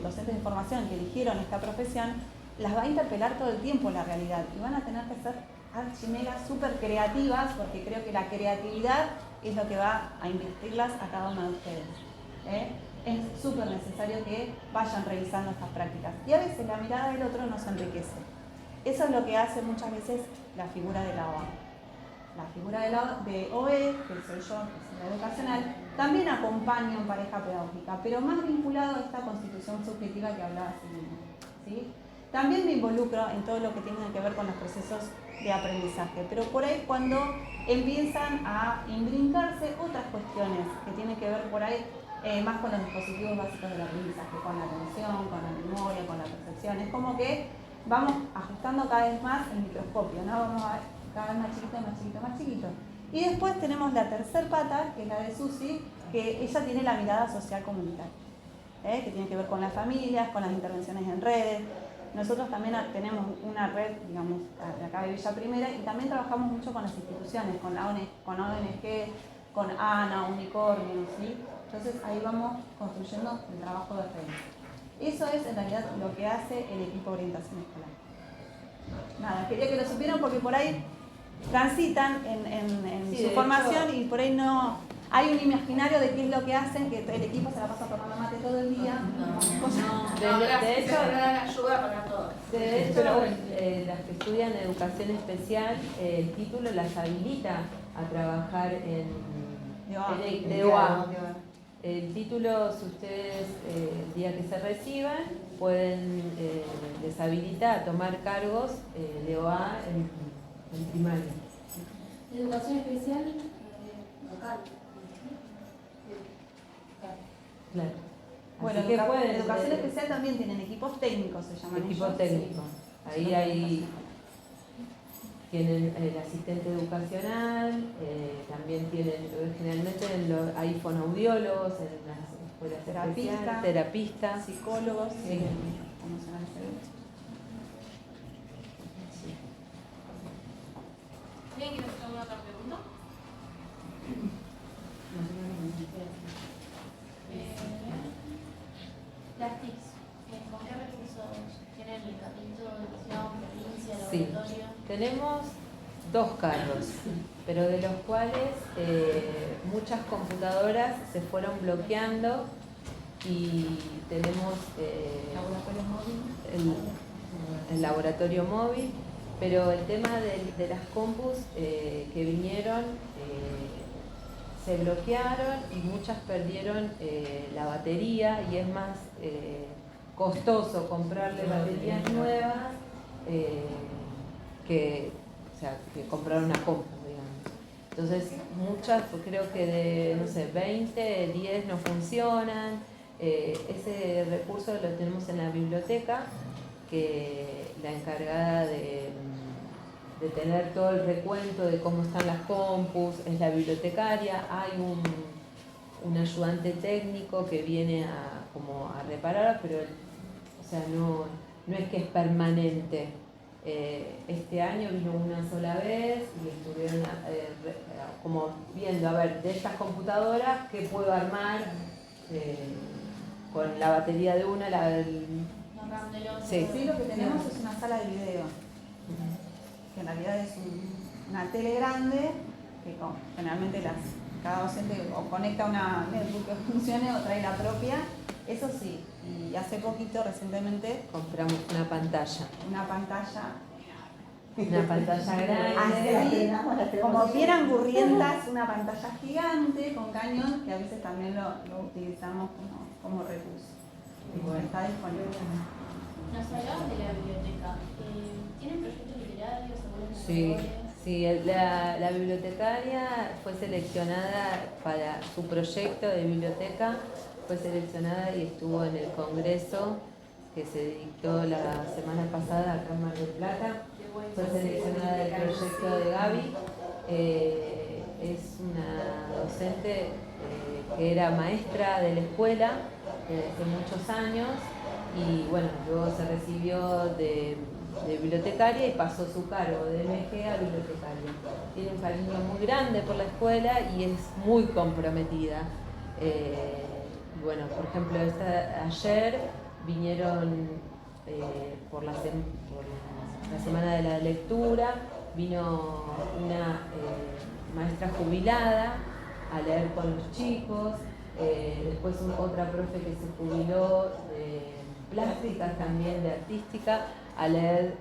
docentes de formación que eligieron esta profesión, las va a interpelar todo el tiempo la realidad y van a tener que ser archimegas súper creativas, porque creo que la creatividad es lo que va a investirlas a cada uno de ustedes. Es súper necesario que vayan revisando estas prácticas. Y a veces la mirada del otro nos enriquece. Eso es lo que hace muchas veces la figura de la OA. La figura de OE, que soy yo, que es la educacional, también acompaña en pareja pedagógica, pero más vinculado a esta constitución subjetiva que hablaba Silvina, ¿sí? También me involucro en todo lo que tiene que ver con los procesos de aprendizaje, pero por ahí cuando empiezan a imbrincarse otras cuestiones que tienen que ver por ahí más con los dispositivos básicos del aprendizaje, con la atención, con la memoria, con la percepción. Es como que vamos ajustando cada vez más el microscopio, ¿no? Vamos a ver cada vez más chiquito, más chiquito, más chiquito. Y después tenemos la tercer pata, que es la de Susi, que ella tiene la mirada social comunitaria, que tiene que ver con las familias, con las intervenciones en redes. Nosotros también tenemos una red, digamos, de acá de Villa Primera, y también trabajamos mucho con las instituciones, con ONG, con ANA, Unicornio, ¿sí? Entonces ahí vamos construyendo el trabajo de redes. Eso es en realidad lo que hace el equipo de orientación escolar. Nada, quería que lo supieran porque por ahí transitan en su formación y por ahí no hay un imaginario de qué es lo que hacen, que el equipo se la pasa tomando mate todo el día. De hecho, ayuda para todos. De hecho, las que estudian educación especial, el título las habilita a trabajar en DOA. El título, si ustedes el día que se reciban, pueden les habilita a tomar cargos de OA en primaria. Educación especial local. Claro. Bueno, Así que pueden, educación especial también tienen equipos técnicos, se llaman equipos ellos. técnicos. Ahí hay, tienen el asistente educacional, también tienen, generalmente hay fonoaudiólogos en las escuelas especiales, terapistas, psicólogos, sí. ¿Tienen que hacer alguna otra pregunta? Las TICs, ¿con qué recursos tienen el Instituto de Educación, provincia, laboratorio? Sí, tenemos 2 carros, pero de los cuales muchas computadoras se fueron bloqueando y tenemos el laboratorio móvil, pero el tema de las compus que vinieron se bloquearon y muchas perdieron la batería y es más costoso comprarle baterías nuevas que comprar una compu, digamos. Entonces muchas, pues creo que de, no sé, 20, 10 no funcionan. Ese recurso lo tenemos en la biblioteca, que la encargada de tener todo el recuento de cómo están las compus es la bibliotecaria. Hay un ayudante técnico que viene a reparar, pero no es que es permanente. Este año vino una sola vez y estuvieron como viendo, a ver, de estas computadoras, ¿qué puedo armar con la batería de una, Sí, lo que tenemos es una sala de video, que en realidad es una tele grande, que generalmente cada docente o conecta una netbook que funcione o trae la propia, eso sí, y hace poquito, recientemente, compramos una pantalla. Una pantalla grande. Así, como vieran Gurrientas, una pantalla gigante con cañón, que a veces también lo utilizamos como recurso. Bueno, está disponible. Nos hablaban de la biblioteca. ¿Tienen proyectos literarios o buenos Sí, narradores? sí, la bibliotecaria fue seleccionada para su proyecto de biblioteca, fue seleccionada y estuvo en el congreso que se dictó la semana pasada acá en Mar del Plata. Fue seleccionada el proyecto de Gaby. Es una docente que era maestra de la escuela hace muchos años y bueno, luego se recibió de bibliotecaria y pasó su cargo de MG a bibliotecaria. Tiene un cariño muy grande por la escuela y es muy comprometida. Bueno, por ejemplo, ayer vinieron por la semana de la lectura, vino una maestra jubilada a leer con los chicos, después otra profe que se jubiló de plásticas, también de artística, a leer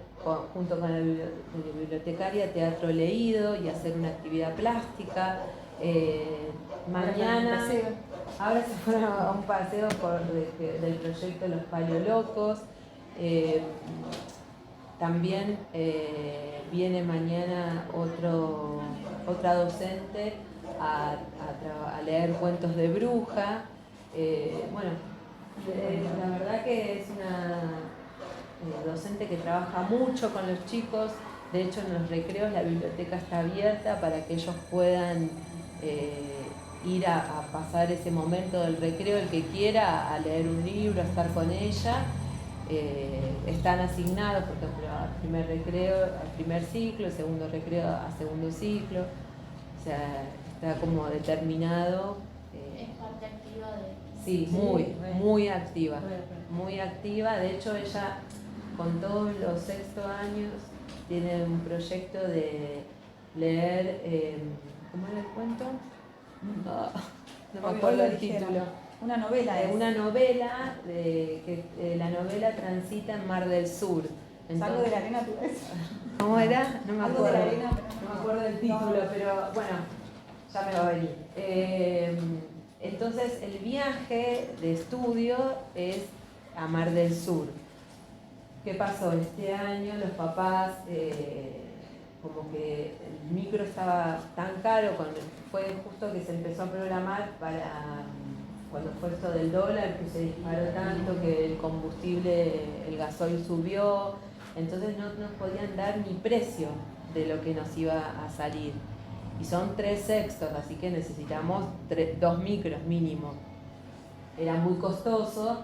junto con la bibliotecaria teatro leído y hacer una actividad plástica. Mañana, ahora se fueron a un paseo del proyecto Los Paleolocos. También viene mañana otra docente a leer cuentos de bruja. Bueno, la verdad que es una docente que trabaja mucho con los chicos. De hecho, en los recreos la biblioteca está abierta para que ellos puedan ir a pasar ese momento del recreo, el que quiera, a leer un libro, a estar con ella. Están asignados, por ejemplo, al primer recreo, al primer ciclo, el segundo recreo, a segundo ciclo. O sea, está como determinado. Es parte activa de... Sí, muy activa. Muy activa. De hecho, ella, con todos los sexto años, tiene un proyecto de leer, ¿cómo era el cuento? No me acuerdo el título. Una novela. Una novela, que la novela transita en Mar del Sur. Entonces, algo de la arena, ¿tú ves? ¿Cómo era? No me Algo acuerdo. de la arena, No me acuerdo del título, pero bueno, ya me va a venir. Entonces, el viaje de estudio es a Mar del Sur. ¿Qué pasó? Este año los papás, como que el micro estaba tan caro, fue justo que se empezó a programar para cuando fue esto del dólar, que se disparó tanto, que el combustible, el gasoil subió, entonces no nos podían dar ni precio de lo que nos iba a salir. Y son 3 sextos, así que necesitamos 2 micros mínimo. Era muy costoso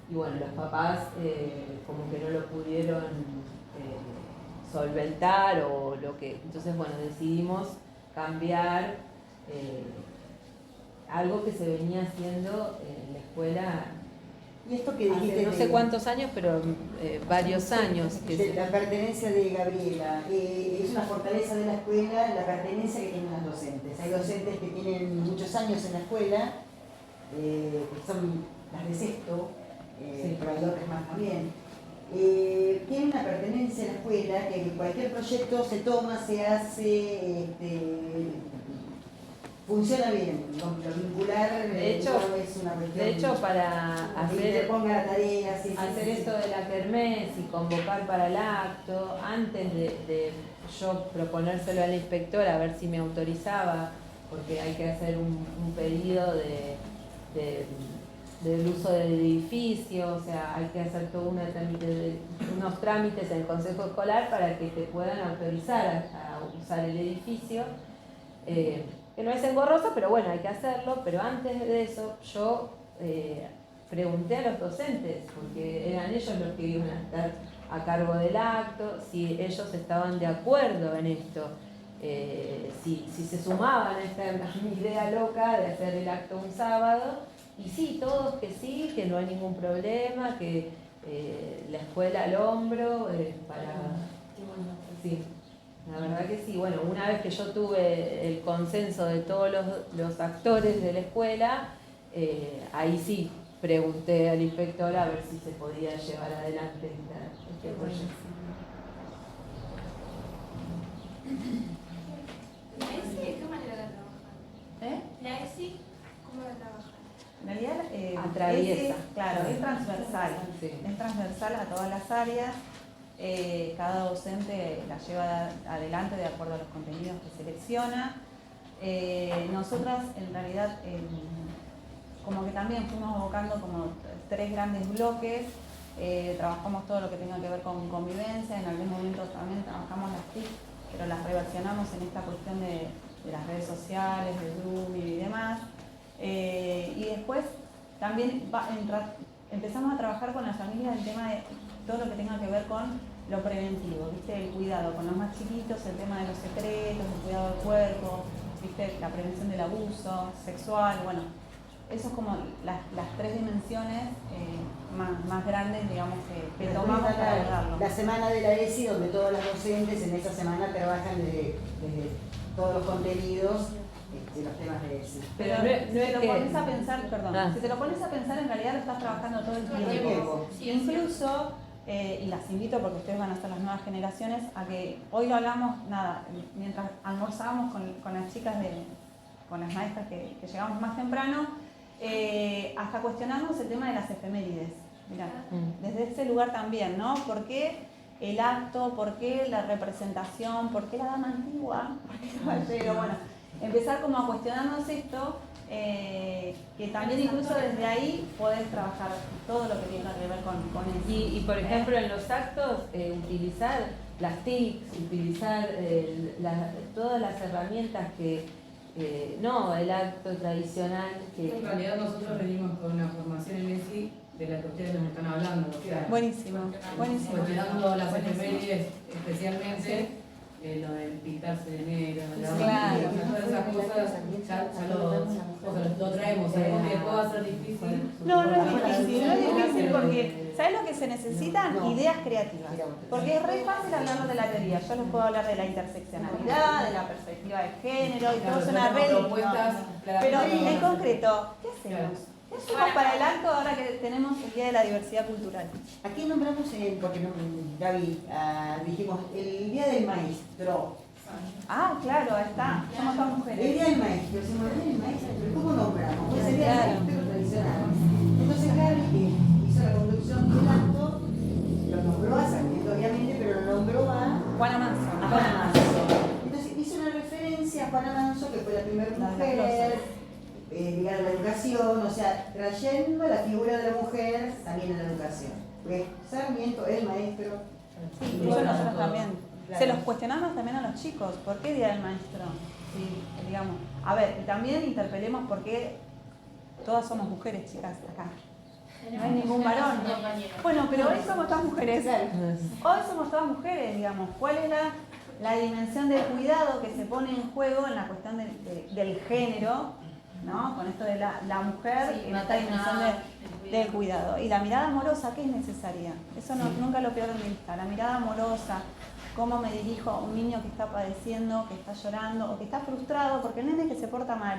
y bueno, los papás como que no lo pudieron solventar o lo que... Entonces bueno, decidimos cambiar algo que se venía haciendo en la escuela Y esto que dijiste hace no sé cuántos años, pero varios años. de la pertenencia de Gabriela, es una fortaleza de la escuela la pertenencia que tienen las docentes. Hay docentes que tienen muchos años en la escuela, que son las de sexto, pero hay otras más también. Tiene una pertenencia a la escuela que cualquier proyecto se toma, se hace, funciona bien, lo vincular de hecho, no es una cuestión. De hecho, para hacer hacer esto de la kermés y convocar para el acto, antes de yo proponérselo al inspector a ver si me autorizaba, porque hay que hacer un pedido del uso del edificio, o sea, hay que hacer todo unos trámites en el consejo escolar para que te puedan autorizar a usar el edificio. Que no es engorroso, pero bueno, hay que hacerlo. Pero antes de eso, yo pregunté a los docentes, porque eran ellos los que iban a estar a cargo del acto, si ellos estaban de acuerdo en esto, si se sumaban a esta idea loca de hacer el acto un sábado. Y sí, todos que sí, que no hay ningún problema, que la escuela al hombro, Sí. La verdad que sí, bueno, una vez que yo tuve el consenso de todos los actores de la escuela, ahí sí pregunté al inspector a ver si se podía llevar adelante este proyecto. ¿La ESI qué manera de trabajar? ¿La ESI cómo la trabajan? En realidad, Atraviesa. claro, es transversal. Sí. Es transversal. transversal a todas las áreas. Cada docente la lleva adelante de acuerdo a los contenidos que selecciona. Nosotras en realidad como que también fuimos evocando como 3 grandes bloques. Trabajamos todo lo que tenga que ver con convivencia, en algún momento también trabajamos las TIC, pero las reversionamos en esta cuestión de las redes sociales, de Zoom y demás. Y después también empezamos a trabajar con las familias el tema de todo lo que tenga que ver con lo preventivo, ¿viste? El cuidado con los más chiquitos, el tema de los secretos, el cuidado del cuerpo, ¿viste? La prevención del abuso sexual, bueno, eso es como las 3 dimensiones más grandes, digamos, que tomamos para abordarlo. La semana de la ESI, donde todos los docentes en esa semana trabajan desde todos los contenidos de los temas de ESI. Pero no es si te lo que- pones a pensar, perdón, si te lo pones a pensar, en realidad lo estás trabajando todo el tiempo. Incluso, y las invito porque ustedes van a ser las nuevas generaciones, a que hoy lo hablamos, mientras almorzábamos con las chicas, con las maestras que llegamos más temprano, hasta cuestionarnos el tema de las efemérides. Mirá, desde ese lugar también, ¿no? ¿Por qué el acto? ¿Por qué la representación? ¿Por qué la dama antigua? ¿Por qué el caballero? Bueno, empezar como a cuestionarnos esto, que también incluso desde ahí podés trabajar todo lo que tenga que ver con eso. Y por ejemplo, en los actos, utilizar las TICs, utilizar todas las herramientas que, no el acto tradicional. En realidad nosotros venimos con una formación en ESI de la que ustedes nos están hablando. O sea, Buenísimo, buenísimo. cuestionando las efemérides, especialmente lo del pintarse de negro, Claro. todas esas cosas ya lo traemos, sabemos que puede ser difícil. No es difícil porque, ¿sabes lo que se necesitan? Ideas creativas. Porque es re fácil hablarlo de la teoría. Yo les puedo hablar de la interseccionalidad, de la perspectiva de género, y todo suena re lindo. Pero en concreto, ¿qué hacemos? ¿Qué hacemos para el acto ahora que tenemos el Día de la Diversidad Cultural? Aquí nombramos, porque Gaby, dijimos, el Día del Maestro. Ah, claro, ahí está. Somos todas El mujeres. Día del Maestro, decimos el Día del Maestro, pero ¿cómo nombramos? Pues el Día del Claro. Maestro tradicional. Entonces Gaby, que hizo la conducción del acto, lo nombró a Sarmiento, obviamente, pero lo nombró a Juana Manso. Juana Manso. Entonces hizo una referencia a Juana Manso, que fue la primera mujer ligada a la educación, o sea, trayendo la figura de la mujer también en la educación. Porque Sarmiento, el maestro. Sí, incluso nosotros también. Claro. Se los cuestionamos también a los chicos. ¿Por qué Día del Maestro? Sí, digamos. A ver, y también interpelemos por qué todas somos mujeres, chicas, acá. No hay ningún varón. Bueno, pero hoy somos todas mujeres. Hoy somos todas mujeres, digamos. ¿Cuál es la dimensión del cuidado que se pone en juego en la cuestión del género, ¿no? Con esto de la mujer, Sí, en esta dimensión del cuidado. Y la mirada amorosa, ¿qué es necesaria? Eso nunca lo pierdo de vista. La mirada amorosa, cómo me dirijo a un niño que está padeciendo, que está llorando o que está frustrado, porque el nene que se porta mal,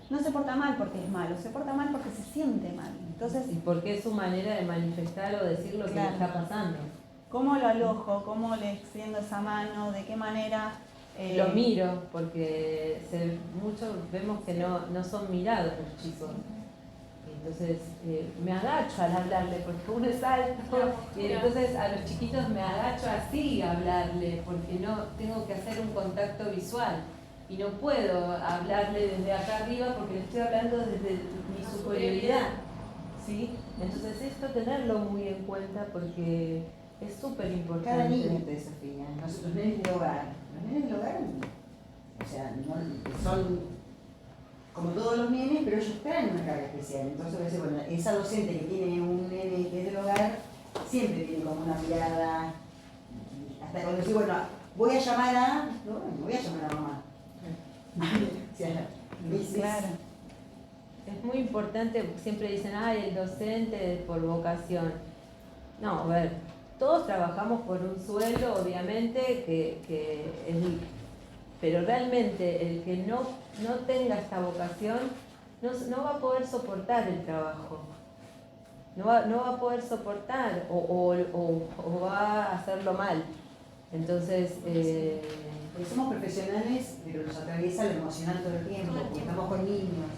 no se porta mal porque es malo, se porta mal porque se siente mal. Entonces, Y porque es su manera de manifestar o decir lo que Claro. le está pasando. ¿cómo lo alojo? ¿Cómo le extiendo esa mano? ¿De qué manera? Lo miro, porque muchos vemos que no son mirados los chicos. Entonces me agacho al hablarle, porque uno es alto, y entonces a los chiquitos me agacho así a hablarle, porque no tengo que hacer un contacto visual. Y no puedo hablarle desde acá arriba porque le estoy hablando desde mi superioridad. ¿Sí? Entonces esto tenerlo muy en cuenta porque es súper importante. Cada niño te desafía. Nosotros, nenes de hogar. Los nenes del hogar, o sea, son como todos los nenes, pero ellos traen una carga especial. Entonces, a veces, bueno, esa docente que tiene un nene que es del hogar, siempre tiene como una mirada, hasta cuando dice, bueno, voy a llamar a mamá. O sea, Claro. Es muy importante, siempre dicen, ay, el docente por vocación. No, a ver, todos trabajamos por un sueldo, obviamente, que es, pero realmente el que no tenga esta vocación no va a poder soportar el trabajo. No va a poder soportar o va a hacerlo mal. Entonces, porque somos profesionales, pero nos atraviesa lo emocional todo el tiempo, porque estamos con niños.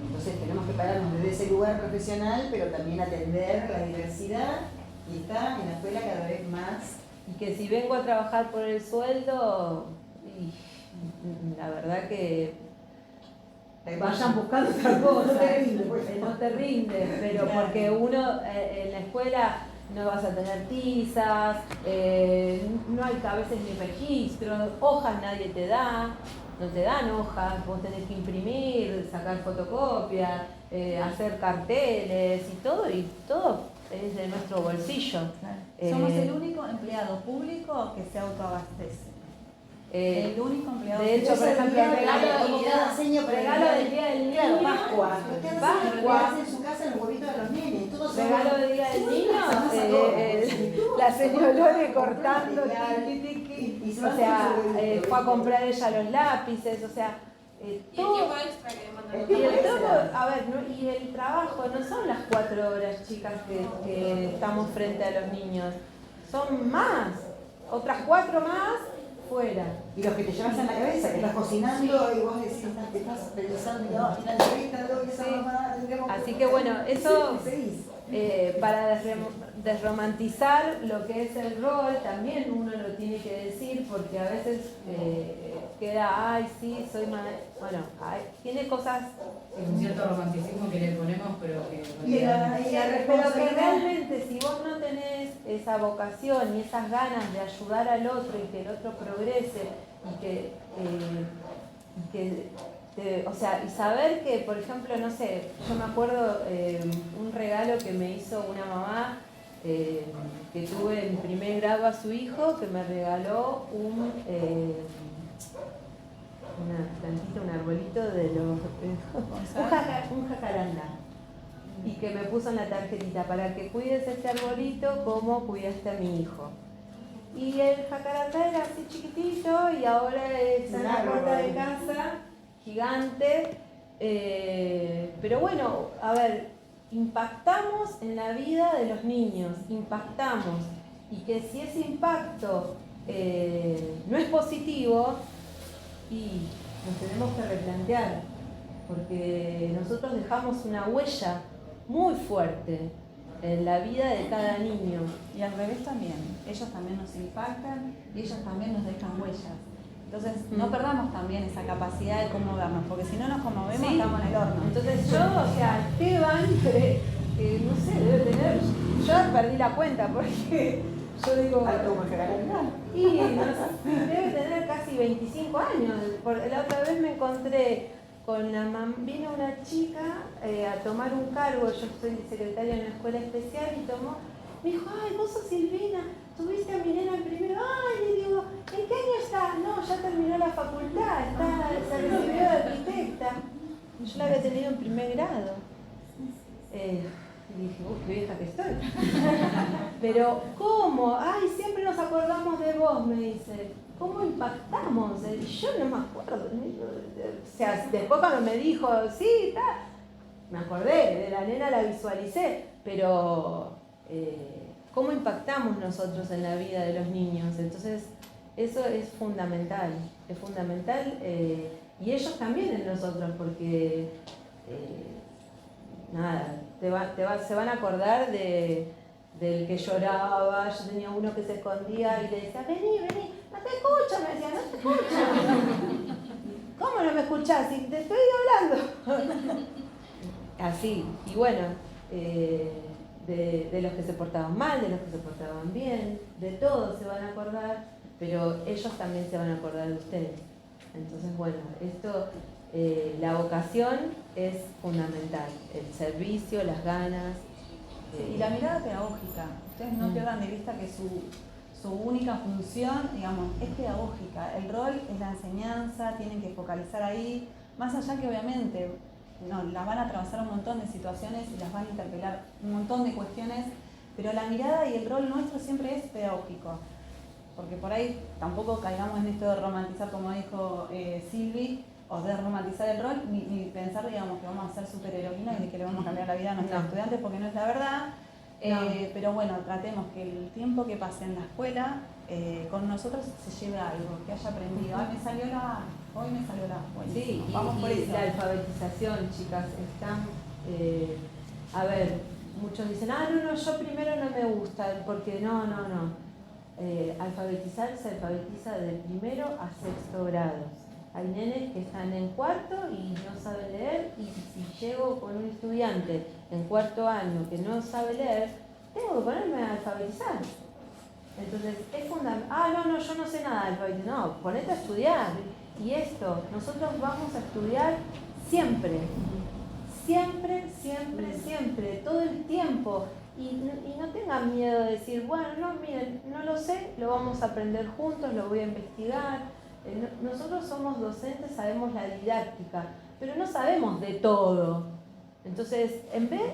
Entonces tenemos que pararnos desde ese lugar profesional, pero también atender la diversidad Y está en la escuela cada vez más. Y que si vengo a trabajar por el sueldo, y la verdad que vayan buscando otra cosa. No te rinde, pues. No te rinde, pero Claro. porque uno en la escuela no vas a tener tizas, no hay a veces ni registros, hojas nadie te da, no te dan hojas, vos tenés que imprimir, sacar fotocopias, hacer carteles y todo es de nuestro bolsillo. Somos el único empleado público que se autoabastece. El único empleado de hecho, por ejemplo, el regalo del Día del Niño, Claro, Pascua. Pascua, Hace en su casa los huevitos de los nenes. Todos regalo del Día del Niño, la señora Lore cortando, tiqui, tiqui, o sea, fue a comprar ella los lápices, o sea, Y el todo. tiempo extra que mandan. Y el a ver, y el trabajo no son las 4 horas, chicas, que estamos frente a los niños, son más, otras 4 más fuera. Y los que te llevas en la cabeza, que estás cocinando y vos decís, te estás pensando, no, la entrevista, lo que esa mamá, tendremos Así que bueno, eso seguís. para desromantizar lo que es el rol, también uno lo tiene que decir, porque a veces queda, ay, sí, soy más. Bueno, tiene cosas. Es un cierto romanticismo que le ponemos, pero que Pero que realmente, si vos no tenés esa vocación y esas ganas de ayudar al otro y que el otro progrese o sea, y saber que, por ejemplo, no sé, yo me acuerdo un regalo que me hizo una mamá que tuve en primer grado a su hijo, que me regaló una plantita, un arbolito de los un jacarandá, y que me puso en la tarjetita para que cuides este arbolito como cuidaste a mi hijo. Y el jacarandá era así chiquitito y ahora está en la puerta de casa, gigante. Pero bueno, a ver, impactamos en la vida de los niños, impactamos. Y que si ese impacto no es positivo, y nos tenemos que replantear, porque nosotros dejamos una huella muy fuerte en la vida de cada niño. Y al revés también, ellos también nos impactan y ellos también nos dejan huellas. Entonces no perdamos también esa capacidad de conmovernos, porque si no nos conmovemos estamos en el horno. Entonces yo, o sea, Esteban, no sé, debe tener, yo perdí la cuenta porque yo digo, y no sé, debe tener casi 25 años. La otra vez me encontré con vino una chica a tomar un cargo, yo soy secretaria en una escuela especial, y me dijo, ay, vos sos Silvina, tuviste a mi nena en primero, ay, le digo, ¿en qué año está? No, ya terminó la facultad, se recibió de arquitecta. Yo la había tenido en primer grado. Y dije, qué vieja que estoy. Pero, ¿cómo? Ay, siempre nos acordamos de vos, me dice. ¿Cómo impactamos? Y yo no me acuerdo. O sea, después cuando me dijo, sí, está, me acordé, de la nena la visualicé, pero ¿cómo impactamos nosotros en la vida de los niños? Entonces, eso es fundamental, y ellos también en nosotros, porque nada, se van a acordar del que lloraba. Yo tenía uno que se escondía y le decía, vení, no te escucho, me decía, no te escucho. ¿Cómo no me escuchás? Si te estoy hablando. Así, y bueno, de los que se portaban mal, de los que se portaban bien, de todos se van a acordar, pero ellos también se van a acordar de ustedes. Entonces, bueno, esto, la vocación es fundamental, el servicio, las ganas. Y la mirada pedagógica. Ustedes no pierdan de vista que su única función, digamos, es pedagógica. El rol es la enseñanza, tienen que focalizar ahí, más allá que obviamente las van a atravesar un montón de situaciones y las van a interpelar un montón de cuestiones, pero la mirada y el rol nuestro siempre es pedagógico. Porque por ahí tampoco caigamos en esto de romantizar, como dijo Silvi, o de romantizar el rol, ni pensar, digamos, que vamos a ser superheroínas y que le vamos a cambiar la vida a nuestros estudiantes, porque no es la verdad. Pero bueno, tratemos que el tiempo que pase en la escuela con nosotros se lleve algo, que haya aprendido. Hoy me salió la. Buenísimo. Sí, vamos por eso. La alfabetización, chicas, están. A ver, muchos dicen, no, yo primero no me gusta, porque no. Alfabetizar se alfabetiza de primero a sexto grado. Hay nenes que están en cuarto y no saben leer, y si llego con un estudiante en cuarto año que no sabe leer, tengo que ponerme a alfabetizar. Entonces es fundamental. No, yo no sé nada de alfabetizar. No, ponete a estudiar. Y esto, nosotros vamos a estudiar siempre. Siempre, todo el tiempo. Y no tengan miedo de decir, bueno, no, miren, no lo sé, lo vamos a aprender juntos, lo voy a investigar. Nosotros somos docentes, sabemos la didáctica, pero no sabemos de todo. Entonces,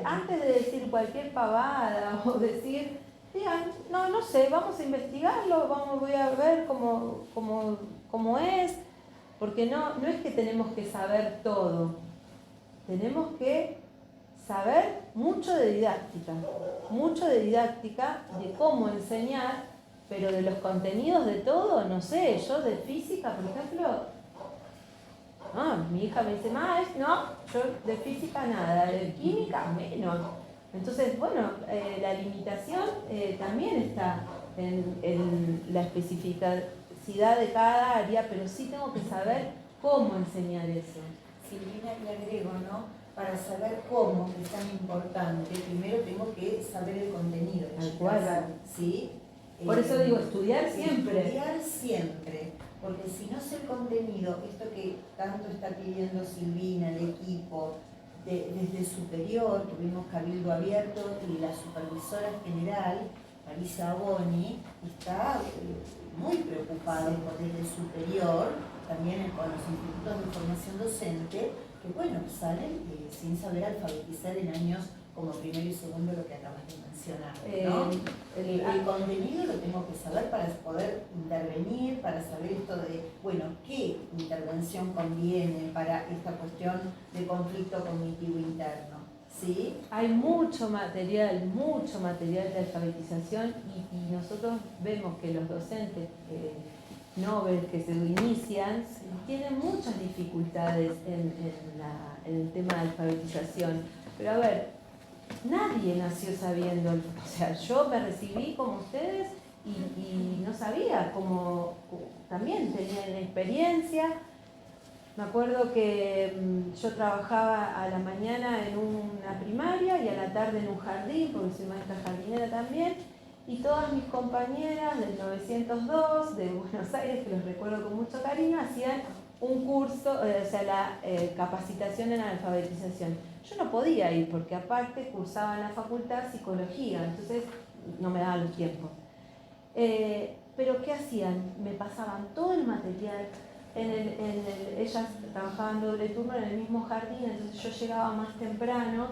antes de decir cualquier pavada o decir, digan, no sé, vamos a investigarlo, voy a ver cómo es, porque no es que tenemos que saber todo, tenemos que saber mucho de didáctica, de cómo enseñar, pero de los contenidos de todo, no sé, yo de física, por ejemplo, mi hija me dice, no, yo de física nada, de química menos. Entonces, bueno, la limitación también está en la especificidad de cada área, pero sí tengo que saber cómo enseñar eso. Silvina, le agrego, ¿no? Para saber cómo es tan importante, primero tengo que saber el contenido. Tal cual. ¿Sí? Por eso digo, estudiar siempre. Estudiar siempre, porque si no sé el contenido, esto que tanto está pidiendo Silvina, el equipo, desde superior, tuvimos cabildo abierto y la supervisora general, Marisa Boni, está muy preocupada desde superior, también con los institutos de formación docente, que bueno, salen sin saber alfabetizar en años como primero y segundo, lo que acabas de mencionar, ¿no? El contenido lo tengo que saber para poder intervenir, para saber esto de, bueno, qué intervención conviene para esta cuestión de conflicto cognitivo interno, ¿sí? Hay mucho material de alfabetización y nosotros vemos que los docentes Nobel que se inician tienen muchas dificultades en el tema de alfabetización. Pero a ver, nadie nació sabiendo, o sea, yo me recibí como ustedes y no sabía, como también tenía la experiencia. Me acuerdo que yo trabajaba a la mañana en una primaria y a la tarde en un jardín, porque soy maestra jardinera también, y todas mis compañeras del 902 de Buenos Aires, que los recuerdo con mucho cariño, hacían un curso, o sea, la capacitación en alfabetización. Yo no podía ir porque aparte cursaba en la facultad psicología, entonces no me daban los tiempos. Pero ¿qué hacían? Me pasaban todo el material, ellas trabajaban doble turno en el mismo jardín, entonces yo llegaba más temprano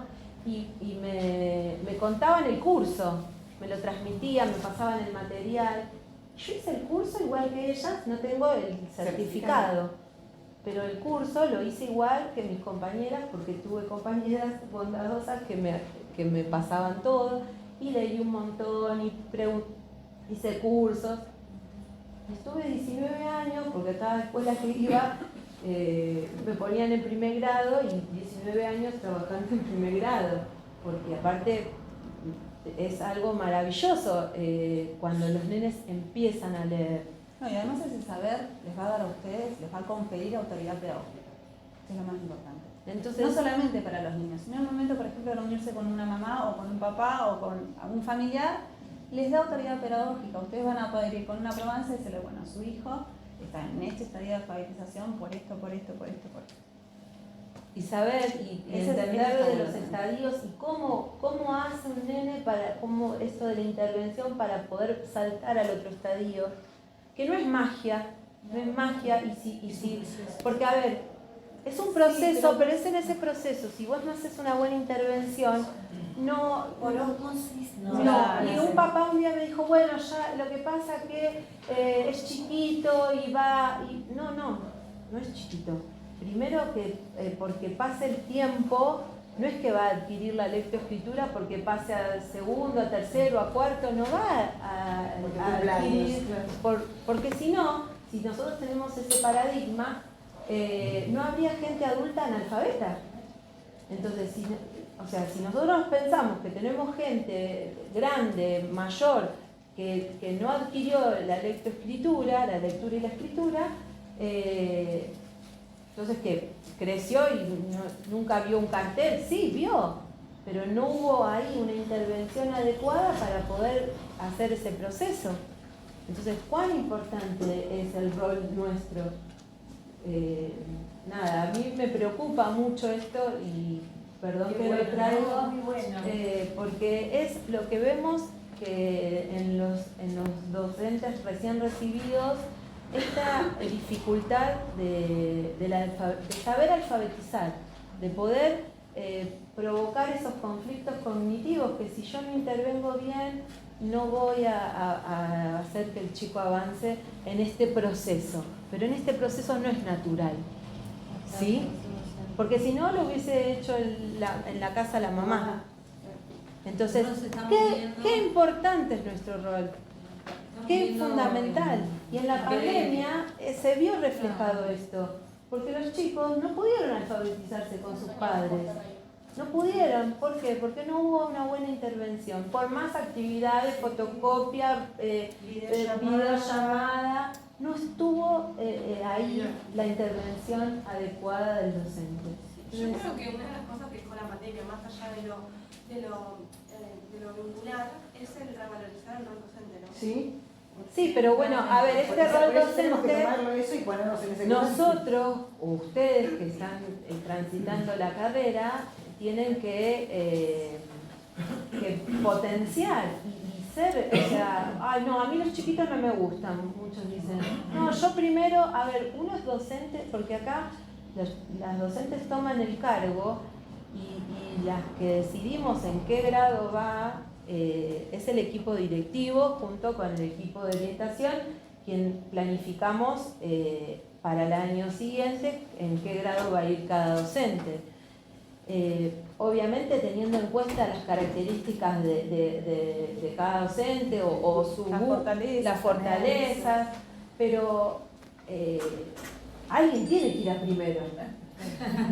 y me contaban el curso, me lo transmitían, me pasaban el material. Yo hice el curso igual que ellas, no tengo el certificado, pero el curso lo hice igual que mis compañeras, porque tuve compañeras bondadosas que me pasaban todo, y leí un montón y hice cursos. Estuve 19 años, porque a cada escuela que iba me ponían en primer grado, y 19 años trabajando en primer grado, porque aparte es algo maravilloso cuando los nenes empiezan a leer. No, y además ese saber les va a dar a ustedes, les va a conferir autoridad pedagógica, que es lo más importante. Entonces, no solamente para los niños, sino en el momento, por ejemplo, de reunirse con una mamá o con un papá o con algún familiar, les da autoridad pedagógica. Ustedes van a poder ir con una probanza y decirle, bueno, su hijo está en este estadio de alfabetización por esto. Y saber y entender de los estadios y cómo hace un nene cómo esto de la intervención para poder saltar al otro estadio, que no es magia, porque a ver, es un proceso, pero es en ese proceso, si vos no haces una buena intervención, no. Y un papá un día me dijo, bueno, ya lo que pasa que es chiquito y va, y no es chiquito. Primero que porque pase el tiempo, no es que va a adquirir la lectoescritura porque pase a segundo, a tercero, a cuarto, no va a adquirir, porque si nosotros tenemos ese paradigma, no habría gente adulta analfabeta. Entonces, o sea, si nosotros pensamos que tenemos gente grande, mayor, que no adquirió la lectoescritura, la lectura y la escritura, entonces que creció y nunca vio un cartel, sí, vio, pero no hubo ahí una intervención adecuada para poder hacer ese proceso. Entonces, ¿cuán importante es el rol nuestro? Nada, a mí me preocupa mucho esto y perdón que lo traigo, porque es lo que vemos que en los docentes recién recibidos, esta dificultad de saber alfabetizar, de poder provocar esos conflictos cognitivos que si yo no intervengo bien, no voy a hacer que el chico avance en este proceso. Pero en este proceso no es natural, ¿sí? Porque si no lo hubiese hecho en la casa la mamá. Entonces, qué importante es nuestro rol, qué fundamental. Y en la pandemia se vio reflejado esto, porque los chicos no pudieron alfabetizarse con sus padres. No pudieron, ¿por qué? Porque no hubo una buena intervención. Por más actividades, fotocopia, videollamada, no estuvo ahí la intervención adecuada del docente. Yo creo que una de las cosas que dejó la pandemia, más allá de lo vincular, es el revalorizar el rol docente, ¿no? Sí. Sí, pero bueno, a ver, este rol docente, nosotros, o ustedes que están transitando la carrera, tienen que potenciar y ser, o sea, ay no, a mí los chiquitos no me gustan, muchos dicen, no, yo primero, a ver, uno es docente, porque acá las docentes toman el cargo y las que decidimos en qué grado va, es el equipo directivo junto con el equipo de orientación, quien planificamos para el año siguiente en qué grado va a ir cada docente. Obviamente teniendo en cuenta las características de cada docente o las fortalezas, pero alguien tiene que ir a primero.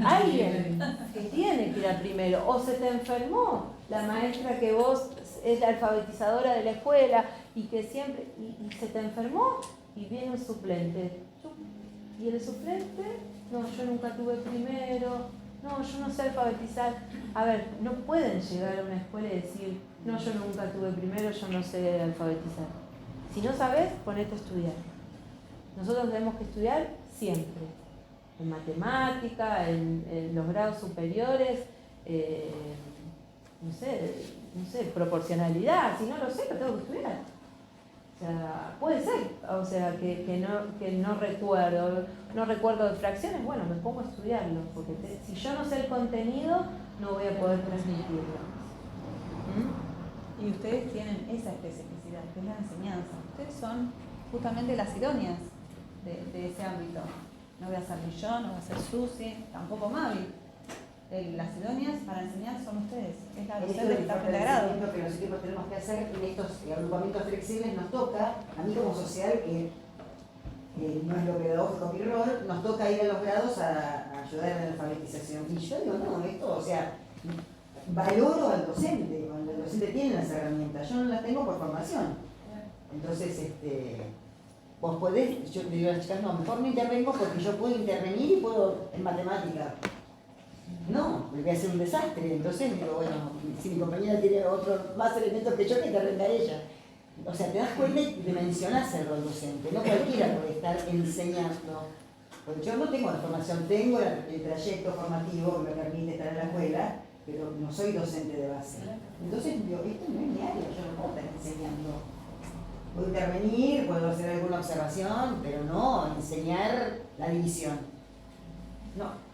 Alguien que tiene que ir a primero. O se te enfermó la maestra que vos es la alfabetizadora de la escuela y que siempre y se te enfermó y viene un suplente. Y el suplente, no, yo nunca tuve primero, no, yo no sé alfabetizar. A ver, no pueden llegar a una escuela y decir, no, yo nunca tuve primero, yo no sé alfabetizar. Si no sabes, ponete a estudiar. Nosotros tenemos que estudiar siempre, en matemática, en los grados superiores, no sé, proporcionalidad, si no lo sé, lo tengo que estudiar. O sea, puede ser, o sea, que no recuerdo de fracciones, bueno, me pongo a estudiarlo, porque si yo no sé el contenido, no voy a poder transmitirlo. Y ustedes tienen esa especificidad, que es la enseñanza. Ustedes son justamente las idóneas de ese ámbito. No voy a ser ni yo, no voy a ser Susi, tampoco Mavi. Las idóneas para enseñar son ustedes. Es la docente que está de grado. Lo que nosotros tenemos que hacer en estos agrupamientos flexibles nos toca, a mí como social, que no es lo pedagógico mi rol, nos toca ir a los grados a ayudar en la alfabetización. Y yo digo, no, esto, o sea, valoro al docente, cuando el docente tiene las herramientas, yo no las tengo por formación. Entonces, vos podés, yo le digo a las chicas, no, mejor no intervengo porque yo puedo intervenir y puedo en matemática. No, me voy a hacer un desastre. Entonces digo, bueno, si mi compañera tiene más elementos que yo, que intervenga ella. O sea, te das cuenta y dimensionás el rol docente. No cualquiera puede estar enseñando. Porque yo no tengo la formación, tengo el trayecto formativo que me permite estar en la escuela, pero no soy docente de base. Entonces digo, esto no es mi área, yo no puedo estar enseñando. Puedo intervenir, puedo hacer alguna observación, pero no enseñar la división. No.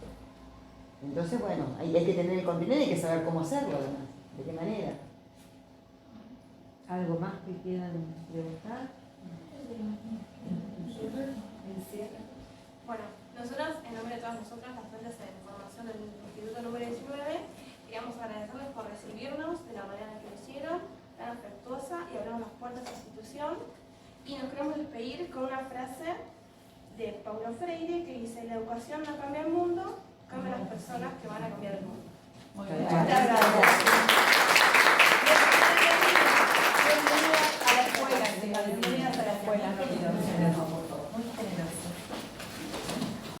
Entonces, bueno, hay que tener el contenido y hay que saber cómo hacerlo además, de qué manera. ¿Algo más que quieran preguntar? Bueno, nosotros, en nombre de todas nosotras, las fuentes de formación del Instituto número 19, queríamos agradecerles por recibirnos de la manera que lo hicieron, tan afectuosa, y abrirnos las puertas a la institución. Y nos queremos despedir con una frase de Paulo Freire que dice: la educación no cambia el mundo, cambia las personas que van a cambiar el mundo. Muy bien. Muchas Muchas gracias.